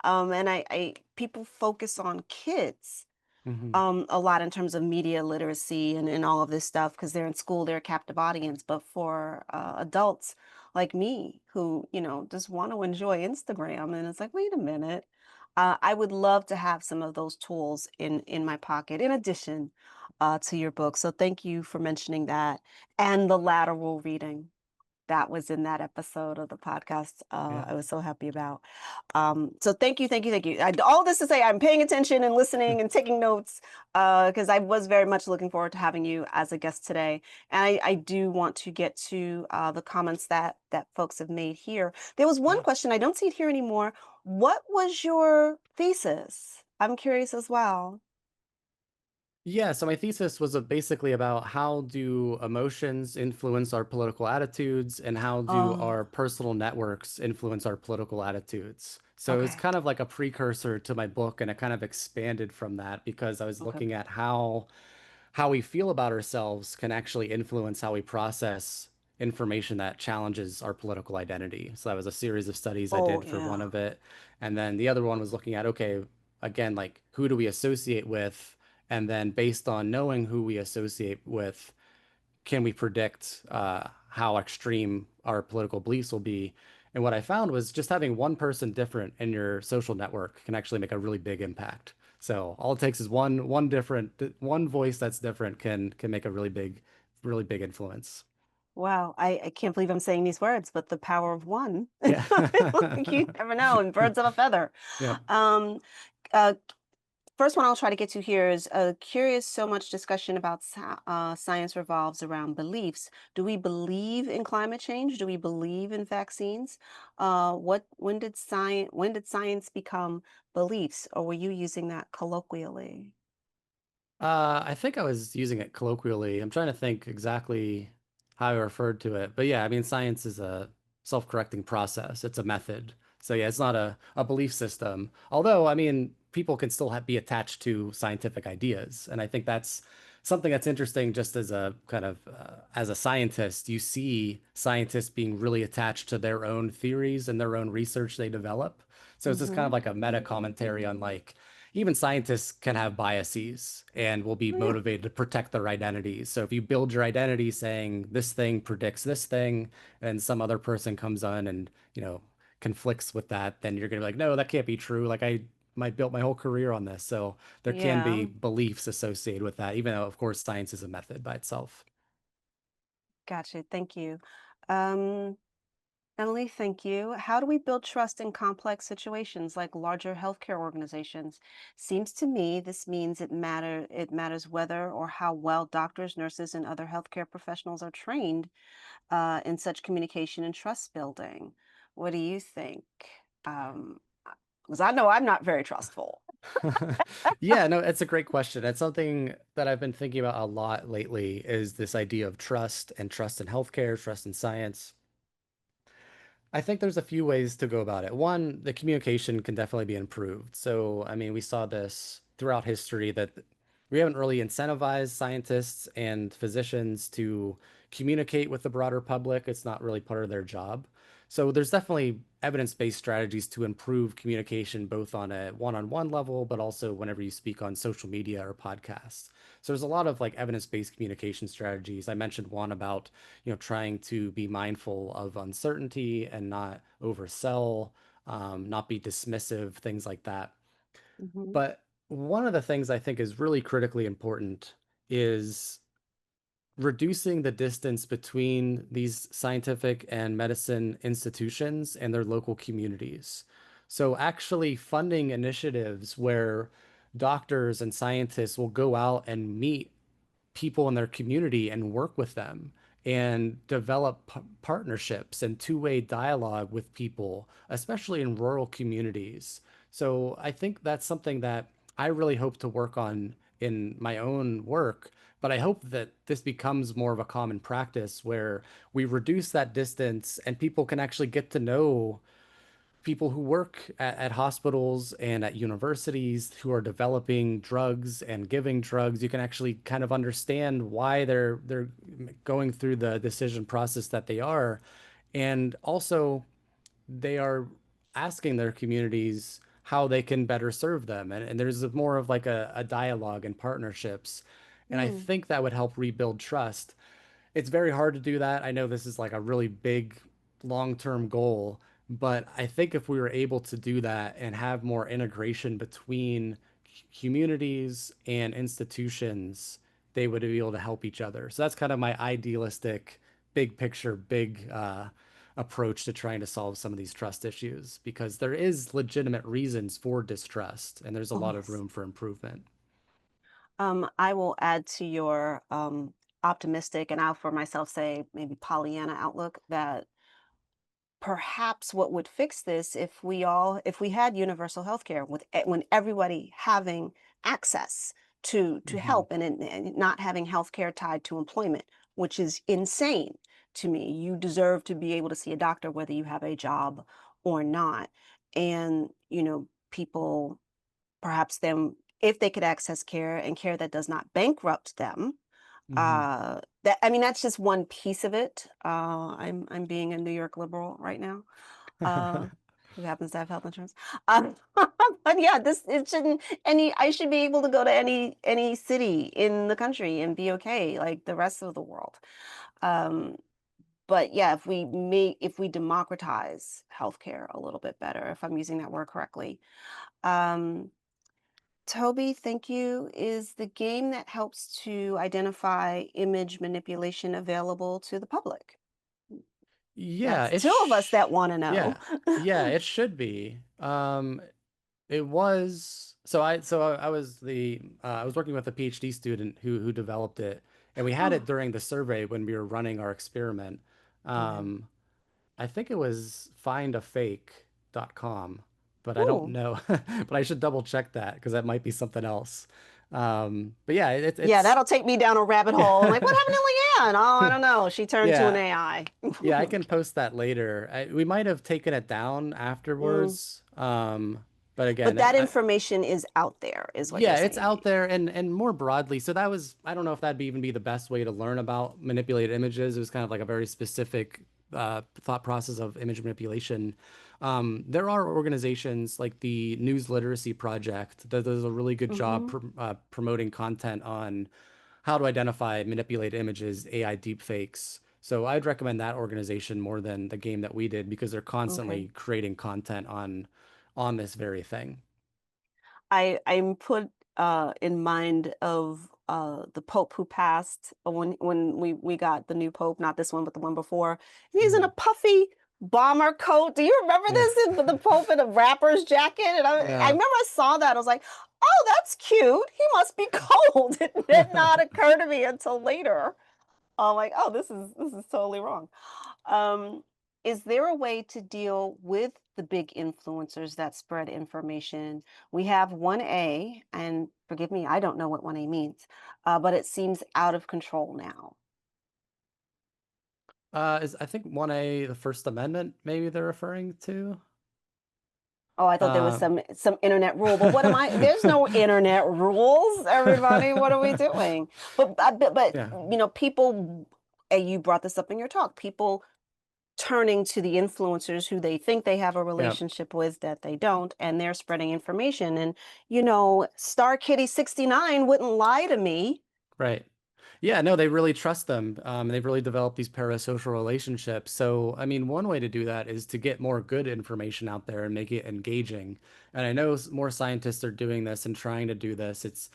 And I people focus on kids Hmm. a lot in terms of media literacy and all of this stuff because they're in school, they're a captive audience. But for adults like me who, just want to enjoy Instagram, and it's like, wait a minute. I would love to have some of those tools in my pocket, in addition to your book. So thank you for mentioning that and the lateral reading that was in that episode of the podcast. Yeah. I was so happy about. So thank you, thank you, thank you. All this to say, I'm paying attention and listening and taking notes because I was very much looking forward to having you as a guest today. And I do want to get to the comments that folks have made here. There was one Yeah. question, I don't see it here anymore. What was your thesis? I'm curious as well. Yeah, so my thesis was basically about how do emotions influence our political attitudes and how do Oh, our personal networks influence our political attitudes. So it's okay. kind of like a precursor to my book, and it kind of expanded from that because I was Okay. looking at how we feel about ourselves can actually influence how we process information that challenges our political identity. So that was a series of studies I Oh, did for one yeah. of it. And then the other one was looking at, okay, again, like who do we associate with? And then based on knowing who we associate with, can we predict how extreme our political beliefs will be? And what I found was just having one person different in your social network can actually make a really big impact. So all it takes is one voice that's different can make a really big influence. Wow, I can't believe I'm saying these words, but the power of one. Yeah. Like you never know, and birds of a feather. Yeah. Um, uh, First one I'll try to get to here is curious. So much discussion about science revolves around beliefs. Do we believe in climate change? Do we believe in vaccines? When did science become beliefs, or were you using that colloquially? I think I was using it colloquially. I'm trying to think exactly how I referred to it. But yeah, I mean, science is a self-correcting process. It's a method. So yeah, it's not a belief system. Although, I mean, people can still be attached to scientific ideas. And I think that's something that's interesting just as a kind of as a scientist, you see scientists being really attached to their own theories and their own research they develop. So it's just kind of Mm-hmm. like a meta commentary on like even scientists can have biases and will be Oh, yeah. motivated to protect their identities. So if you build your identity saying this thing predicts this thing, and some other person comes on and, conflicts with that, then you're gonna be like, no, that can't be true. Like I might built my whole career on this. So there can be Yeah. beliefs associated with that, even though of course science is a method by itself. Gotcha. Thank you. Um, Emily, thank you. How do we build trust in complex situations like larger healthcare organizations? Seems to me this means it matters whether or how well doctors, nurses, and other healthcare professionals are trained in such communication and trust building. What do you think? Um, because I know I'm not very trustful. Yeah, no, it's a great question. It's something that I've been thinking about a lot lately is this idea of trust and trust in healthcare, trust in science. I think there's a few ways to go about it. One, the communication can definitely be improved. So, I mean, we saw this throughout history that we haven't really incentivized scientists and physicians to communicate with the broader public. It's not really part of their job. So, there's definitely evidence-based strategies to improve communication, both on a one-on-one level, but also whenever you speak on social media or podcasts. So, there's a lot of like evidence-based communication strategies. I mentioned one about trying to be mindful of uncertainty and not oversell. not be dismissive, things like that. Hmm. But one of the things I think is really critically important is reducing the distance between these scientific and medicine institutions and their local communities. So, actually funding initiatives where doctors and scientists will go out and meet people in their community and work with them and develop partnerships and two-way dialogue with people, especially in rural communities. So I think that's something that I really hope to work on in my own work, but I hope that this becomes more of a common practice where we reduce that distance and people can actually get to know people who work at hospitals and at universities who are developing drugs and giving drugs. You can actually kind of understand why they're going through the decision process that they are. And also they are asking their communities how they can better serve them. And there's more of like a dialogue and partnerships. And I Mm. think that would help rebuild trust. It's very hard to do that. I know this is like a really big long-term goal, but I think if we were able to do that and have more integration between communities and institutions, they would be able to help each other. So that's kind of my idealistic, big picture, big approach to trying to solve some of these trust issues because there is legitimate reasons for distrust and there's a Oh, lot of yes. room for improvement. I will add to your optimistic, and I'll for myself say maybe Pollyanna outlook that perhaps what would fix this if we had universal health care with when everybody having access to Hmm. help and not having health care tied to employment, which is insane to me. You deserve to be able to see a doctor whether you have a job or not. And people perhaps then, if they could access care and care that does not bankrupt them, Hmm. that I mean, that's just one piece of it. I'm being a New York liberal right now, uh, who happens to have health insurance. But yeah, this it shouldn't any I should be able to go to any city in the country and be okay like the rest of the world. Um, but yeah, if we democratize healthcare a little bit better, if I'm using that word correctly. Um, Toby, thank you. Is the game that helps to identify image manipulation available to the public? Yeah, That's two of us that want to know. yeah. Yeah, it should be. It was I was I was working with a PhD student who developed it, and we had it Oh, during the survey when we were running our experiment. okay. Um, I think it was findafake.com, but I don't Ooh. know. But I should double check that because that might be something else. But yeah, Yeah, it's that'll take me down a rabbit hole. I'm like, what happened to Leanne? Oh, I don't know. She turned to an yeah. AI. Yeah, I can post that later. We might have taken it down Mm. afterwards. But But again, that information is out there, is what you're yeah, it's saying. out there and more broadly. So that was, I don't know if that'd be even be the best way to learn about manipulated images. It was kind of like a very specific thought process of image manipulation. There are organizations like the News Literacy Project that does a really good job Hmm. promoting content on how to identify manipulated images, AI deepfakes. So I'd recommend that organization more than the game that we did because they're Okay. constantly creating content on this very thing. I'm put in mind of the Pope who passed when we got the new Pope, not this one, but the one before. And he's in a Mhm. puffy bomber coat. Do you remember Yeah. this? The Pope in a rapper's jacket. And I Yeah. remember I saw that. I was like, oh, that's cute. He must be cold. It did not occur to me until later. I'm like, oh, this is totally wrong. Um, is there a way to deal with the big influencers that spread information? We have 1A, and forgive me, I don't know what 1A means, but it seems out of control now. Is I think 1A, the First Amendment, maybe they're referring to. Oh, I thought there was Uh, some internet rule, but what am I? There's no internet rules, everybody. What are we doing? But yeah, people. And you brought this up in your talk. People turning to the influencers who they think they have a yeah, relationship with that they don't, and they're spreading information. And Star Kitty 69 wouldn't lie to me. right. Yeah, no, they really trust them. They've really developed these parasocial relationships. So, I mean, one way to do that is to get more good information out there and make it engaging. And I know more scientists are doing this and trying to do this. It's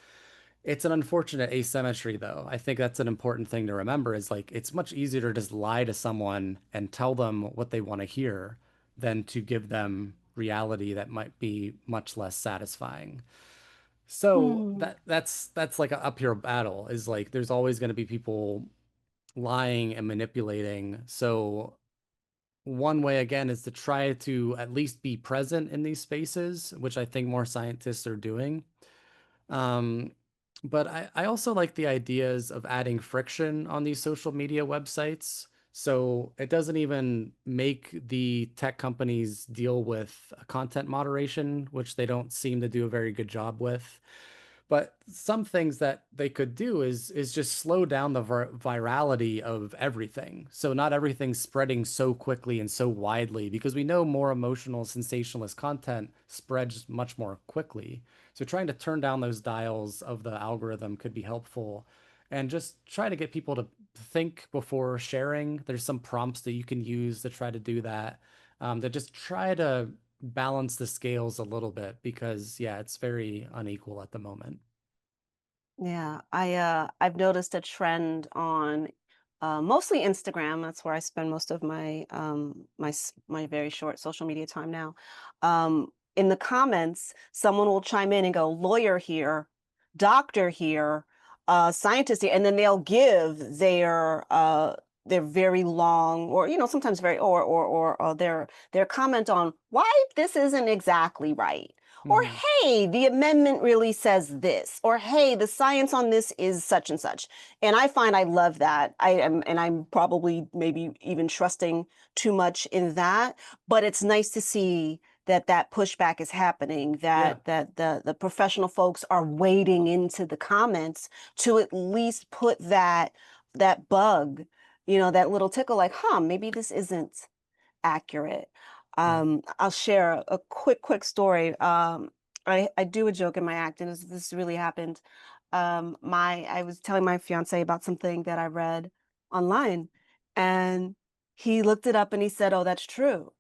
an unfortunate asymmetry, though. I think that's an important thing to remember is like it's much easier to just lie to someone and tell them what they want to hear than to give them reality that might be much less satisfying. So Hmm. that's like an uphill battle is like there's always going to be people lying and manipulating. So one way again is to try to at least be present in these spaces, which I think more scientists are doing. Um, but I also like the ideas of adding friction on these social media websites. So it doesn't even make the tech companies deal with content moderation, which they don't seem to do a very good job with. But some things that they could do is just slow down the virality of everything. So not everything's spreading so quickly and so widely because we know more emotional, sensationalist content spreads much more quickly. So trying to turn down those dials of the algorithm could be helpful and just try to get people to think before sharing. There's some prompts that you can use to try to do that. To just try to balance the scales a little bit because yeah, it's very unequal at the moment. Yeah, I've noticed a trend on mostly Instagram. That's where I spend most of my very short social media time now. In the comments, someone will chime in and go, "Lawyer here, doctor here, scientist here," and then they'll give their very long, or sometimes very, or their comment on why this isn't exactly right, or Hmm. hey, the amendment really says this, or hey, the science on this is such and such. And I find I love that. And I'm probably maybe even trusting too much in that, but it's nice to see that pushback is happening, Yeah. that the professional folks are wading into the comments to at least put that bug, that little tickle, like, huh, maybe this isn't accurate. Yeah. I'll share a quick story. I do a joke in my act, and this really happened. My I was telling my fiance about something that I read online, and he looked it up and he said, "Oh, that's true."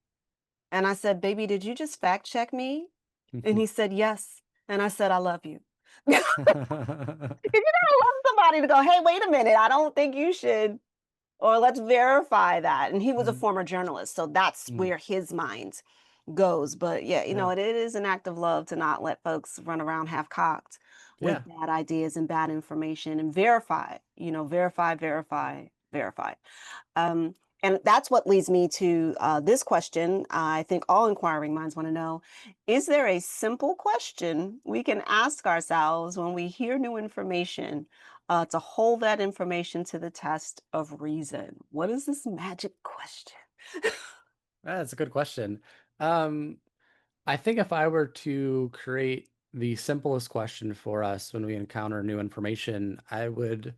And I said, "Baby, did you just fact check me?" And he said, "Yes." And I said, "I love you." You gotta love somebody to go, "Hey, wait a minute, I don't think you should," or let's verify that. And he was a Mhm. former journalist, so that's Mm. where his mind goes. But yeah, Yeah. it is an act of love to not let folks run around half cocked with Yeah. bad ideas and bad information, and verify. Um, and that's what leads me to this question. I think all inquiring minds want to know: is there a simple question we can ask ourselves when we hear new information to hold that information to the test of reason? What is this magic question? That's a good question. Um, I think if I were to create the simplest question for us when we encounter new information, I would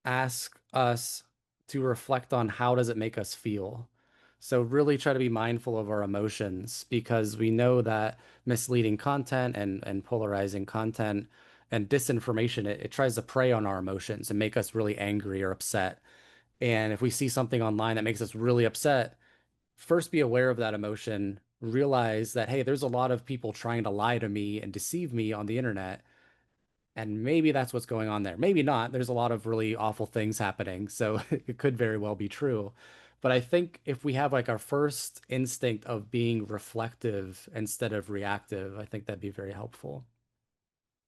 ask us to reflect on how does it make us feel. So really try to be mindful of our emotions because we know that misleading content and polarizing content and disinformation, it tries to prey on our emotions and make us really angry or upset. And if we see something online that makes us really upset, first be aware of that emotion, realize that, hey, there's a lot of people trying to lie to me and deceive me on the internet. And maybe that's what's going on there. Maybe not. There's a lot of really awful things happening. So it could very well be true. But I think if we have like our first instinct of being reflective instead of reactive, I think that'd be very helpful.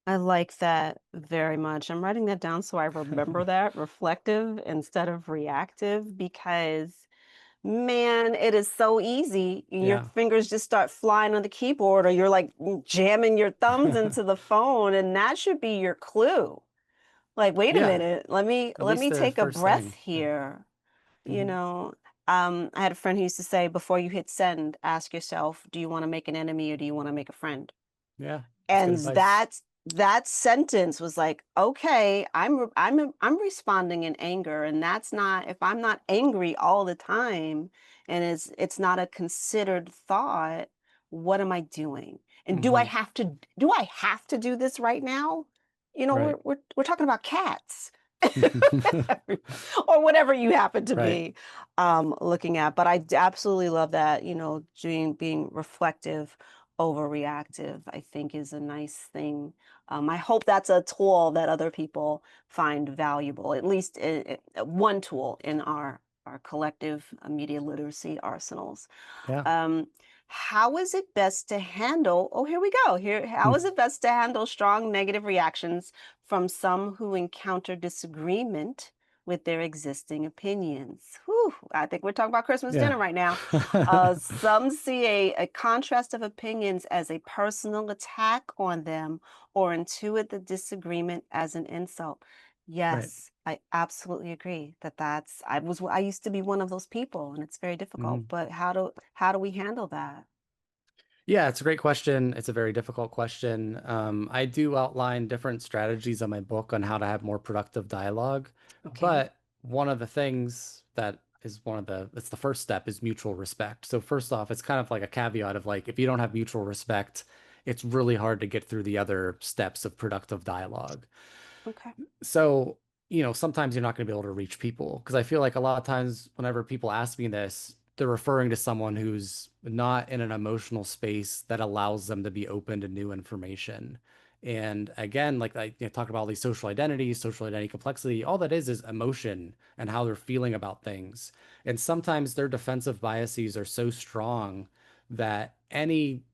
I like that very much. I'm writing that down so I remember that, reflective instead of reactive, because man, it is so easy. Your Yeah. fingers just start flying on the keyboard, or you're like jamming your thumbs into the phone, and that should be your clue. Like, wait a Yeah. minute, let me At least the take a first breath thing. Yeah. here. You Hmm. know, I had a friend who used to say, before you hit send, ask yourself, do you want to make an enemy or do you want to make a friend? Yeah. That's good And advice. that sentence was like, okay, I'm responding in anger, and that's not, if I'm not angry all the time, and it's not a considered thought, what am I doing? And Hmm. do I have to do this right now? Right. We're talking about cats. or whatever you happen to Right. be looking at. But absolutely love that, being reflective over reactive, I think is a nice thing. I hope that's a tool that other people find valuable, at least one tool in our collective media literacy arsenals. Yeah. Um, how is it best to handle, oh, here we go. Here, how is it best to handle strong negative reactions from some who encounter disagreement with their existing opinions? Whew, I think we're talking about Christmas Yeah. dinner right now. Some see a contrast of opinions as a personal attack on them or intuit the disagreement as an insult. Right. Yes, I absolutely agree I used to be one of those people and it's very difficult, Mhm. but how do we handle that? Yeah, it's a great question. It's a very difficult question. I do outline different strategies in my book on how to have more productive dialogue, Okay. but one of the things that is it's the first step is mutual respect. So first off, it's kind of like a caveat of like, if you don't have mutual respect, it's really hard to get through the other steps of productive dialogue. Okay. So, sometimes you're not going to be able to reach people because I feel like a lot of times whenever people ask me this, they're referring to someone who's not in an emotional space that allows them to be open to new information. And again, like I talk about all these social identity complexity, all that is emotion and how they're feeling about things. And sometimes their defensive biases are so strong that any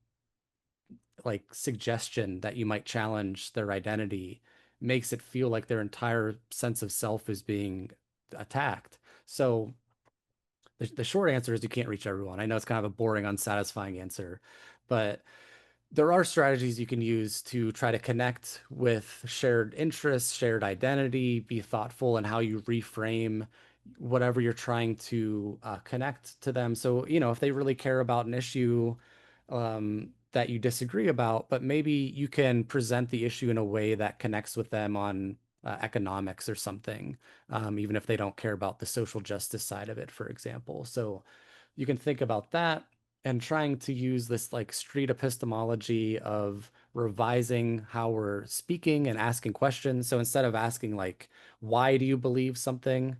like suggestion that you might challenge their identity makes it feel like their entire sense of self is being attacked. So the short answer is you can't reach everyone. I know it's kind of a boring, unsatisfying answer, but there are strategies you can use to try to connect with shared interests, shared identity, be thoughtful in how you reframe whatever you're trying to connect to them. So, if they really care about an issue that you disagree about, but maybe you can present the issue in a way that connects with them on economics or something, even if they don't care about the social justice side of it, for example. So you can think about that and trying to use this like street epistemology of revising how we're speaking and asking questions. So instead of asking like, why do you believe something?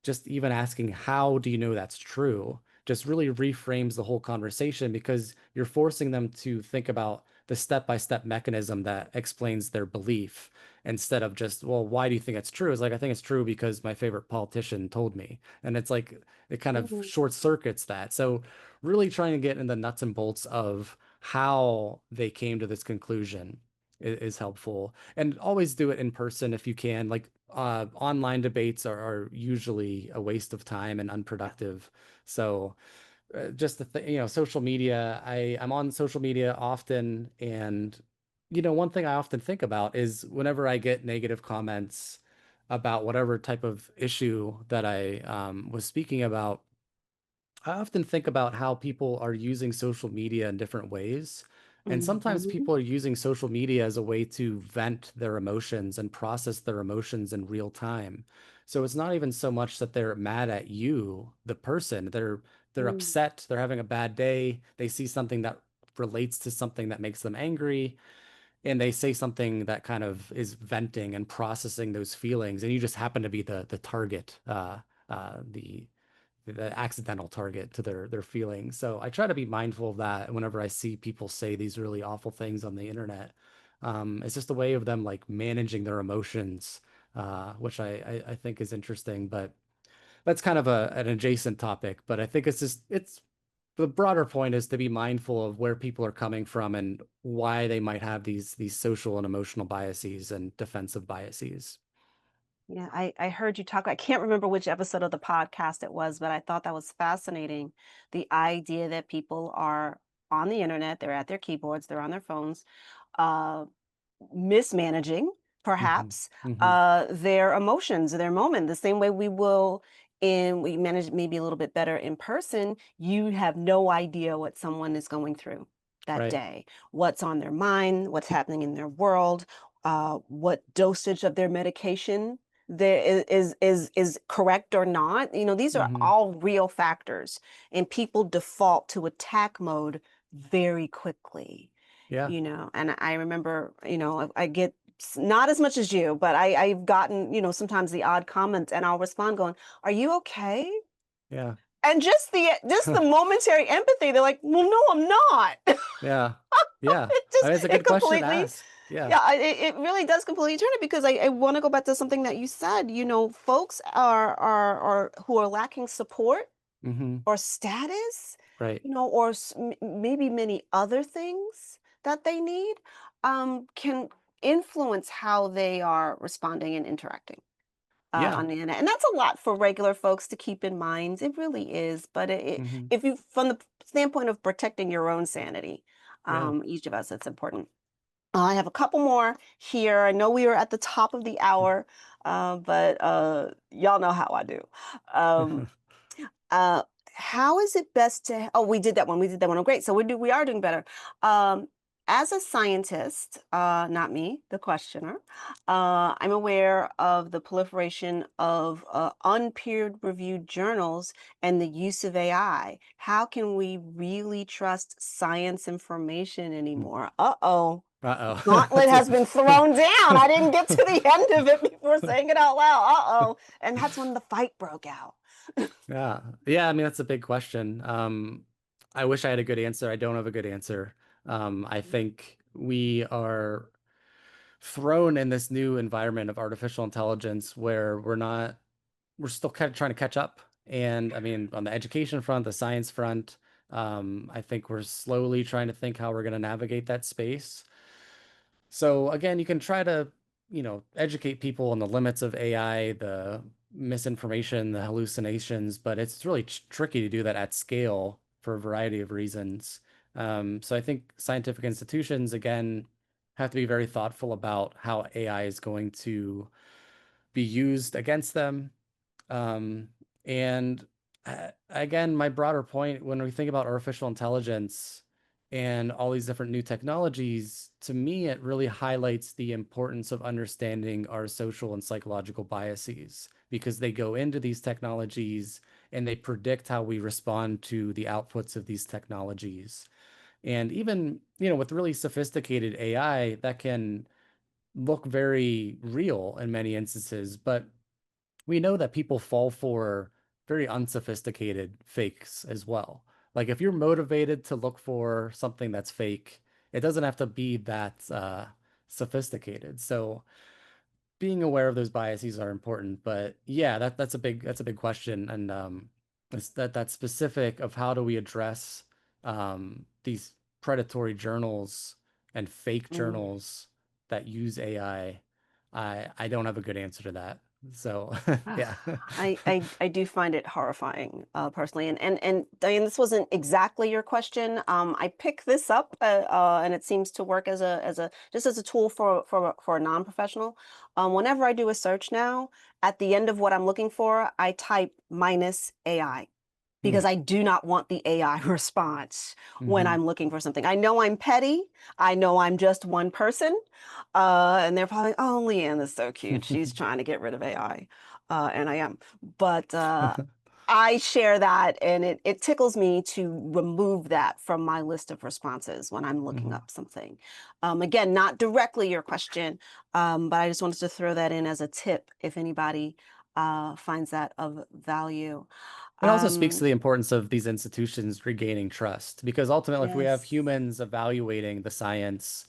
Just even asking, how do you know that's true? Just really reframes the whole conversation because you're forcing them to think about the step-by-step mechanism that explains their belief instead of just, well, why do you think it's true? It's like, I think it's true because my favorite politician told me. And it's like, it kind of Mhm. short circuits that. So, really trying to get in the nuts and bolts of how they came to this conclusion is helpful. And always do it in person if you can. Like online debates are usually a waste of time and unproductive. So just the thing, social media, I'm on social media often, and one thing I often think about is whenever I get negative comments about whatever type of issue that I was speaking about, I often think about how people are using social media in different ways. And sometimes Mhm. people are using social media as a way to vent their emotions and process their emotions in real time. So it's not even so much that they're mad at you, the person. They're Mm. upset, they're having a bad day, they see something that relates to something that makes them angry, and they say something that kind of is venting and processing those feelings, and you just happen to be the target, the accidental target to their feelings. So I try to be mindful of that whenever I see people say these really awful things on the internet. It's just a way of them like managing their emotions, which I think is interesting. But that's kind of an adjacent topic. But I think it's the broader point is to be mindful of where people are coming from and why they might have these social and emotional biases and defensive biases. Yeah, I heard you talk. I can't remember which episode of the podcast it was, but I thought that was fascinating. The idea that people are on the internet, they're at their keyboards, they're on their phones, uh, mismanaging, Hmm. perhaps, Hmm. their emotions, their moment, the same way we manage maybe a little bit better in person. You have no idea what someone is going through that Right. day, what's on their mind, what's happening in their world, what dosage of their medication there is correct or not. These are Hmm. all real factors, and people default to attack mode very quickly. Yeah. And I remember, I get not as much as you, but I've gotten, sometimes the odd comments, and I'll respond going, "Are you okay?" Yeah. And just the momentary empathy, they're like, "Well, no, I'm not." Yeah. Yeah. It I just mean, it's a it good question to completely ask. Yeah. yeah, it really does completely turn it because I want to go back to something that you said. Folks are who are lacking support Hmm. or status, Right. or maybe many other things that they need, can influence how they are responding and interacting Yeah. on the internet. And that's a lot for regular folks to keep in mind. It really is. But Hmm. if you, from the standpoint of protecting your own sanity, Yeah. each of us, it's important. I have a couple more here. I know we are at the top of the hour, but y'all know how I do. Um, uh, how is it best to oh, we did that one. We did that one. Oh, great. So we are doing better. Um, as a scientist, not me, the questioner, I'm aware of the proliferation of unpeer reviewed journals and the use of AI. How can we really trust science information anymore? Uh-oh. Uh-oh. Gauntlet That's has been thrown down. I didn't get to the end of it before a saying it out loud. Uh-oh. And that's when the fight broke out. Yeah. Yeah, I mean that's a big question. I wish I had a good answer. I don't have a good answer. I think we are thrown in this new environment of artificial intelligence where we're still kind of trying to catch up. And I mean, on the education front, the science front, I think we're slowly trying to think how we're going to navigate that space. So again, you can try to, educate people on the limits of AI, the misinformation, the hallucinations, but it's really tricky to do that at scale for a variety of reasons. So I think scientific institutions, again, have to be very thoughtful about how AI is going to be used against them. Um, and Again, my broader point, when we think about artificial intelligence and all these different new technologies, to me, it really highlights the importance of understanding our social and psychological biases because they go into these technologies and they predict how we respond to the outputs of these technologies. And even, with really sophisticated AI, that can look very real in many instances, but we know that people fall for very unsophisticated fakes as well. Like if you're motivated to look for something that's fake, it doesn't have to be that sophisticated. So being aware of those biases are important. But yeah, that's a big question, and it's that specific of how do we address these predatory journals and fake Mm. journals that use AI. I don't have a good answer to that. So Ah, yeah. I do find it horrifying, personally, and Diane, this wasn't exactly your question. I picked this up, and it seems to work as a just as a tool for a non-professional. Whenever I do a search now, at the end of what I'm looking for, I type minus AI, because Hmm. I do not want the AI response when Hmm. I'm looking for something. I know I'm petty. I know I'm just one person. And they're probably, oh, Leanne is so cute. She's trying to get rid of AI. And I am. But I share that, and it tickles me to remove that from my list of responses when I'm looking Hmm. up something. Again, not directly your question, but I just wanted to throw that in as a tip if anybody finds that of value. It also speaks to Um, the importance of these institutions regaining trust because ultimately, if we have yes. humans evaluating the science,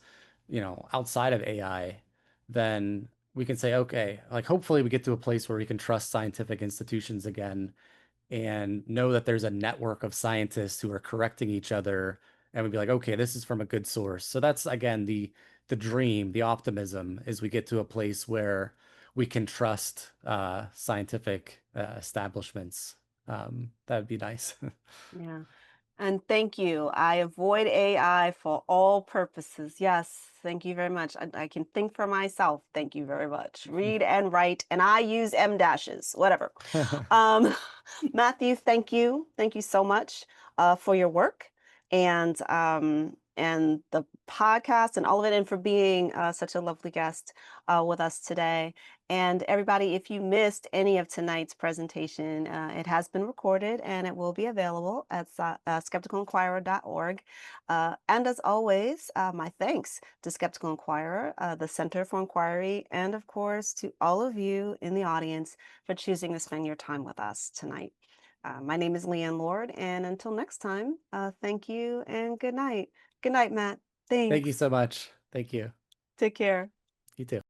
outside of AI, then we can say, okay, like hopefully we get to a place where we can trust scientific institutions again and know that there's a network of scientists who are correcting each other and we'd be like, okay, this is from a good source. So that's again the dream, the optimism is we get to a place where we can trust scientific establishments. That would be nice. Yeah. And thank you. I avoid AI for all purposes. Yes, thank you very much. I can think for myself. Thank you very much. Read and write, and I use M dashes, whatever. Um, Matthew, thank you. Thank you so much for your work. And and the podcast and all of it, and for being such a lovely guest with us today. And everybody, if you missed any of tonight's presentation, it has been recorded and it will be available at skepticalinquirer.org. And as always, my thanks to Skeptical Inquirer, the Center for Inquiry, and of course to all of you in the audience for choosing to spend your time with us tonight. My name is Leanne Lord, and until next time, thank you and good night. Good night, Matt. Thank you Thanks. so much. Thank you. Take care. You too.